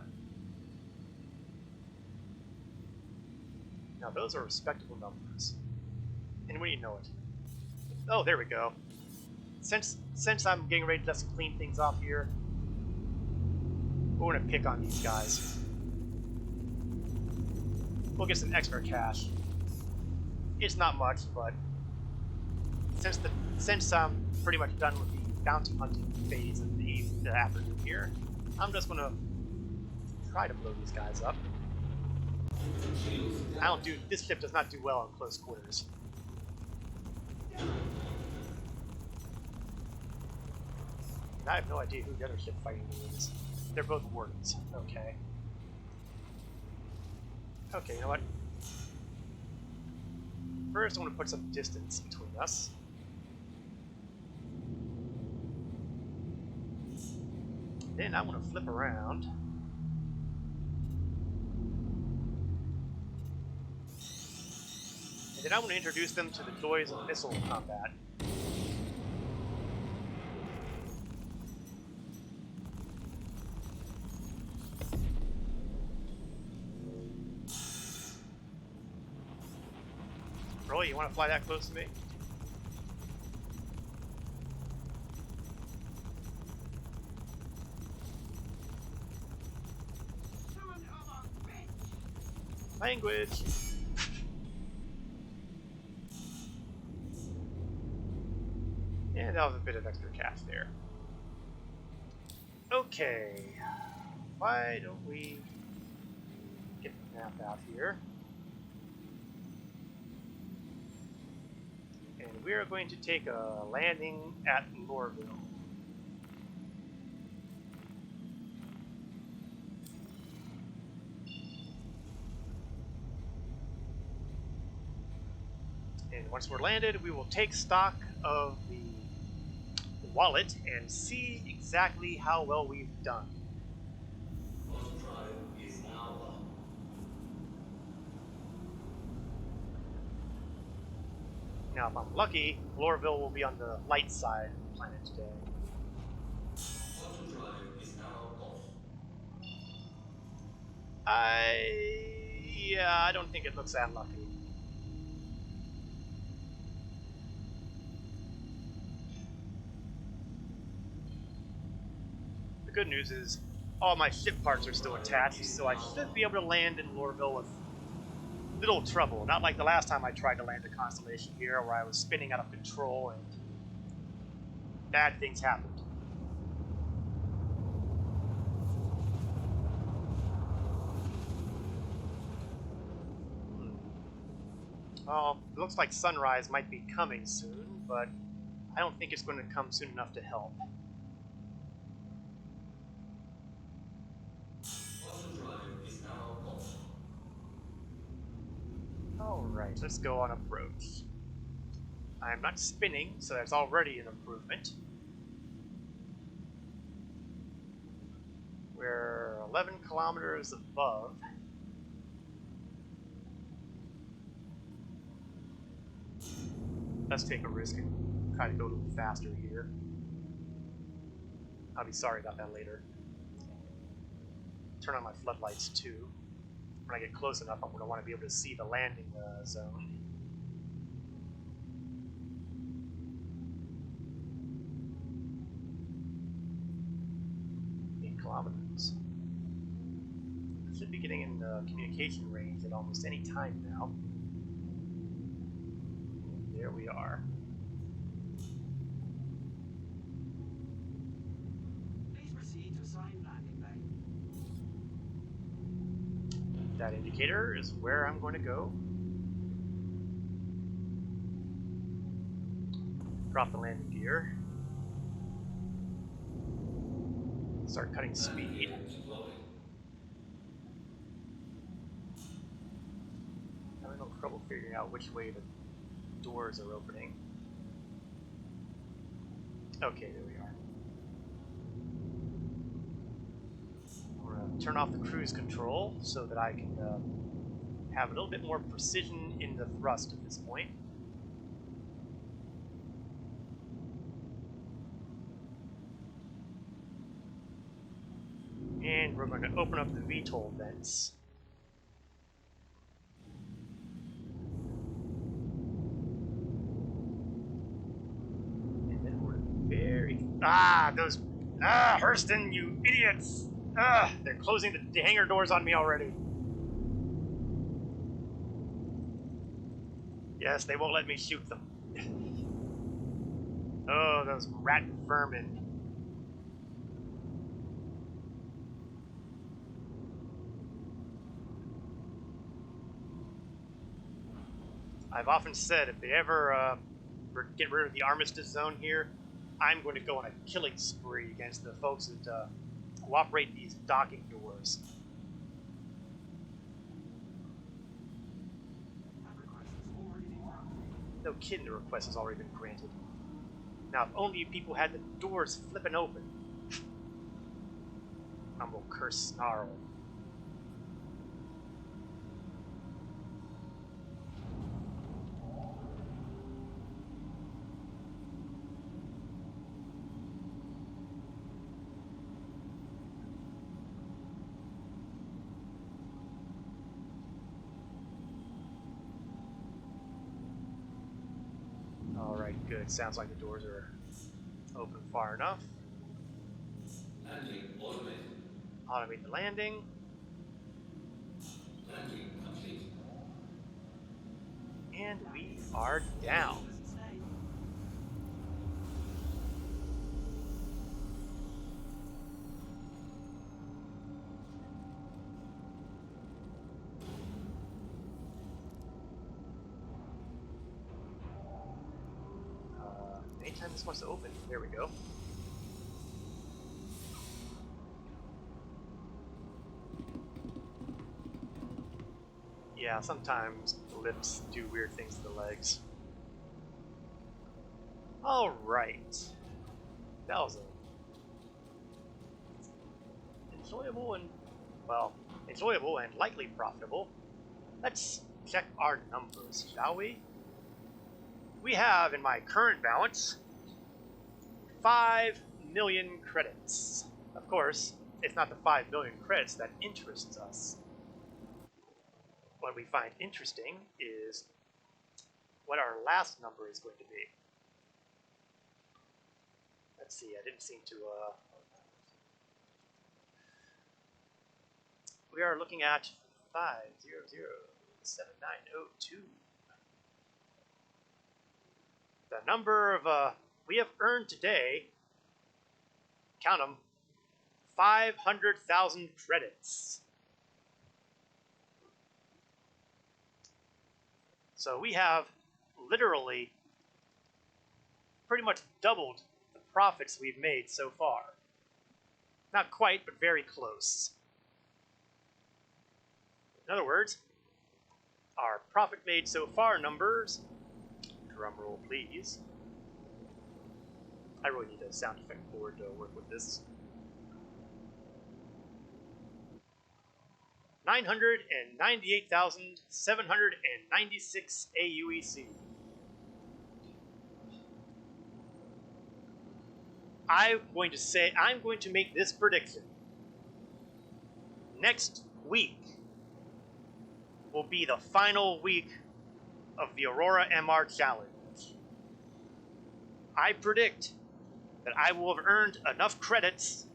Now those are respectable numbers. And when you know it. Oh, there we go. Since I'm getting ready to just clean things off here, we're gonna pick on these guys. We'll get some extra cash. It's not much, but since I'm pretty much done with the bounty hunting phase of the afternoon here, I'm just gonna try to blow these guys up. This ship does not do well in close quarters. I have no idea who the other ship fighting is. They're both wardens. Okay. Okay, you know what? First, I want to put some distance between us. Then I want to flip around. And then I want to introduce them to the joys of missile combat. Really? You want to fly that close to me? Son of a bitch! Language! And that was a bit of extra cash there. Okay. Why don't we get the map out here? And we are going to take a landing at Lorville. And once we're landed, we will take stock of the wallet and see exactly how well we've done. Overdrive is now off. Now, if I'm lucky, Lorville will be on the light side of the planet today. Overdrive is now off. I don't think it looks that lucky. The good news is all my ship parts are still attached, so I should be able to land in Lorville with little trouble. Not like the last time I tried to land a constellation here, where I was spinning out of control and bad things happened. Well, it looks like sunrise might be coming soon, but I don't think it's going to come soon enough to help. Overdrive is now off. Alright, let's go on approach. I'm not spinning, so that's already an improvement. We're 11 kilometers above. Let's take a risk and try to go a little faster here. I'll be sorry about that later. Turn on my floodlights too. When I get close enough, I'm going to want to be able to see the landing zone. 8 kilometers. Should be getting in communication range at almost any time now. And there we are. Please proceed to assigned landing bay. That indicator is where I'm going to go. Drop the landing gear. Start cutting speed. Deploying. Having no trouble figuring out which way the doors are opening. Okay, there we are. I'm going to turn off the cruise control so that I can have a little bit more precision in the thrust at this point. And we're going to open up the VTOL vents. And then we're very... those... Hurston, you idiots! They're closing the hangar doors on me already. Yes, they won't let me shoot them. Oh, those rat vermin. I've often said if they ever get rid of the armistice zone here, I'm going to go on a killing spree against the folks that who operate these docking doors. That request has already been granted. No kidding, the request has already been granted. Now, if only people had the doors flipping open. I'm gonna curse Snarl. Alright, good. Sounds like the doors are open far enough. Landing automated. Automate the landing. Landing complete. And we are down. Doesn't stay. Anytime this wants to open, there we go. Yeah, sometimes the lips do weird things to the legs. Alright. That was enjoyable and likely profitable. Let's check our numbers, shall we? We have, in my current balance, 5 million credits. Of course, it's not the 5 million credits that interests us. What we find interesting is what our last number is going to be. Let's see, I didn't seem to, we are looking at 5007902. The number of, we have earned today, count them, 500,000 credits. So we have literally pretty much doubled the profits we've made so far. Not quite, but very close. In other words, our profit made so far numbers, drum roll please. I really need a sound effect board to work with this. 998,796 AUEC. I'm going to make this prediction. Next week will be the final week of the Aurora MR Challenge. I predict that I will have earned enough credits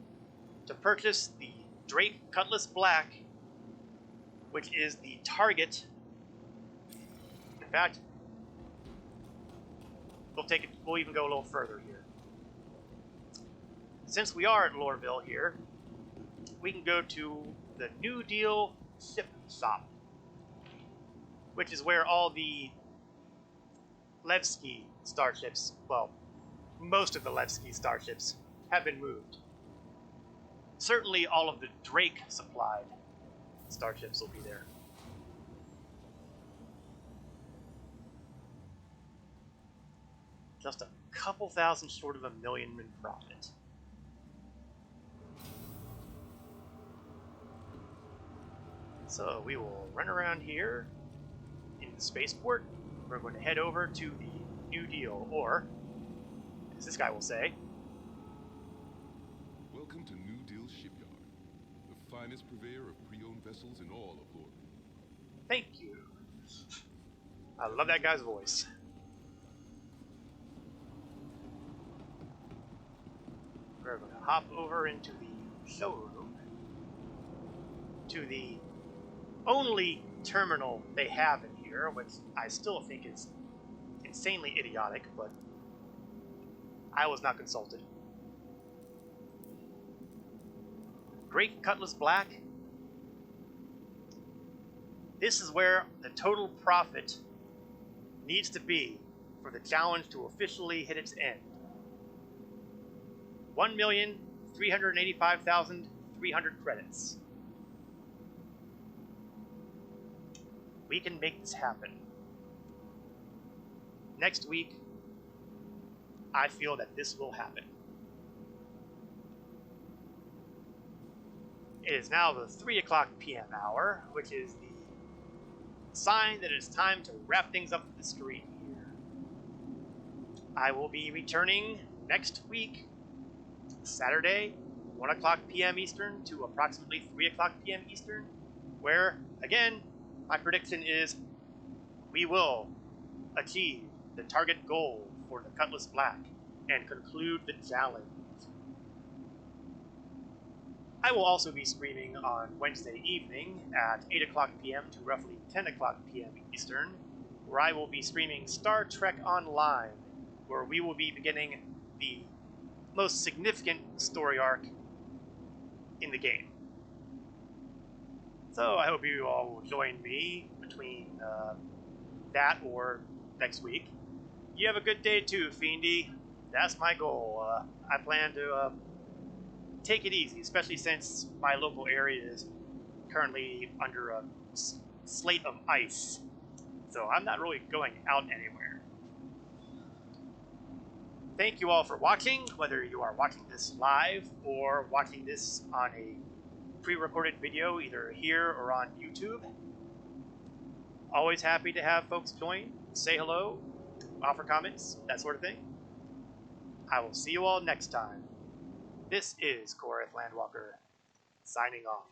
to purchase the Drake Cutlass Black, which is the target. In fact, we'll even go a little further here. Since we are at Loreville here, we can go to the New Deal ship shop, which is where all the Levski starships, well, most of the Levski starships have been moved. Certainly all of the Drake supplied starships will be there. Just a couple thousand short of $1 million in profit. So we will run around here in the spaceport. We're going to head over to the New Deal, or, as this guy will say, welcome to New Deal Shipyard, the finest purveyor of pre-owned vessels in all of Florida. thank you. I love that guy's voice. We're going to hop over into the showroom to the only terminal they have in here, which I still think is insanely idiotic, but I was not consulted. Great Cutlass Black. This is where the total profit needs to be for the challenge to officially hit its end. 1,385,300 credits. We can make this happen. Next week, I feel that this will happen. It is now the 3 o'clock p.m. hour, which is the sign that it's time to wrap things up for the stream here. I will be returning next week, Saturday, 1 o'clock p.m. Eastern to approximately 3 o'clock p.m. Eastern, where, again, my prediction is we will achieve the target goal for the Cutlass Black and conclude the challenge. I will also be streaming on Wednesday evening at 8 o'clock p.m. to roughly 10 o'clock p.m. Eastern, where I will be streaming Star Trek Online, where we will be beginning the most significant story arc in the game. So I hope you all will join me between that or next week. You have a good day too, Fiendy. That's my goal. I plan to take it easy, especially since my local area is currently under a slate of ice. So I'm not really going out anywhere. Thank you all for watching, whether you are watching this live or watching this on a pre-recorded video either here or on YouTube. Always happy to have folks join, say hello, offer comments, that sort of thing. I will see you all next time. This is Koreth Landwalker, signing off.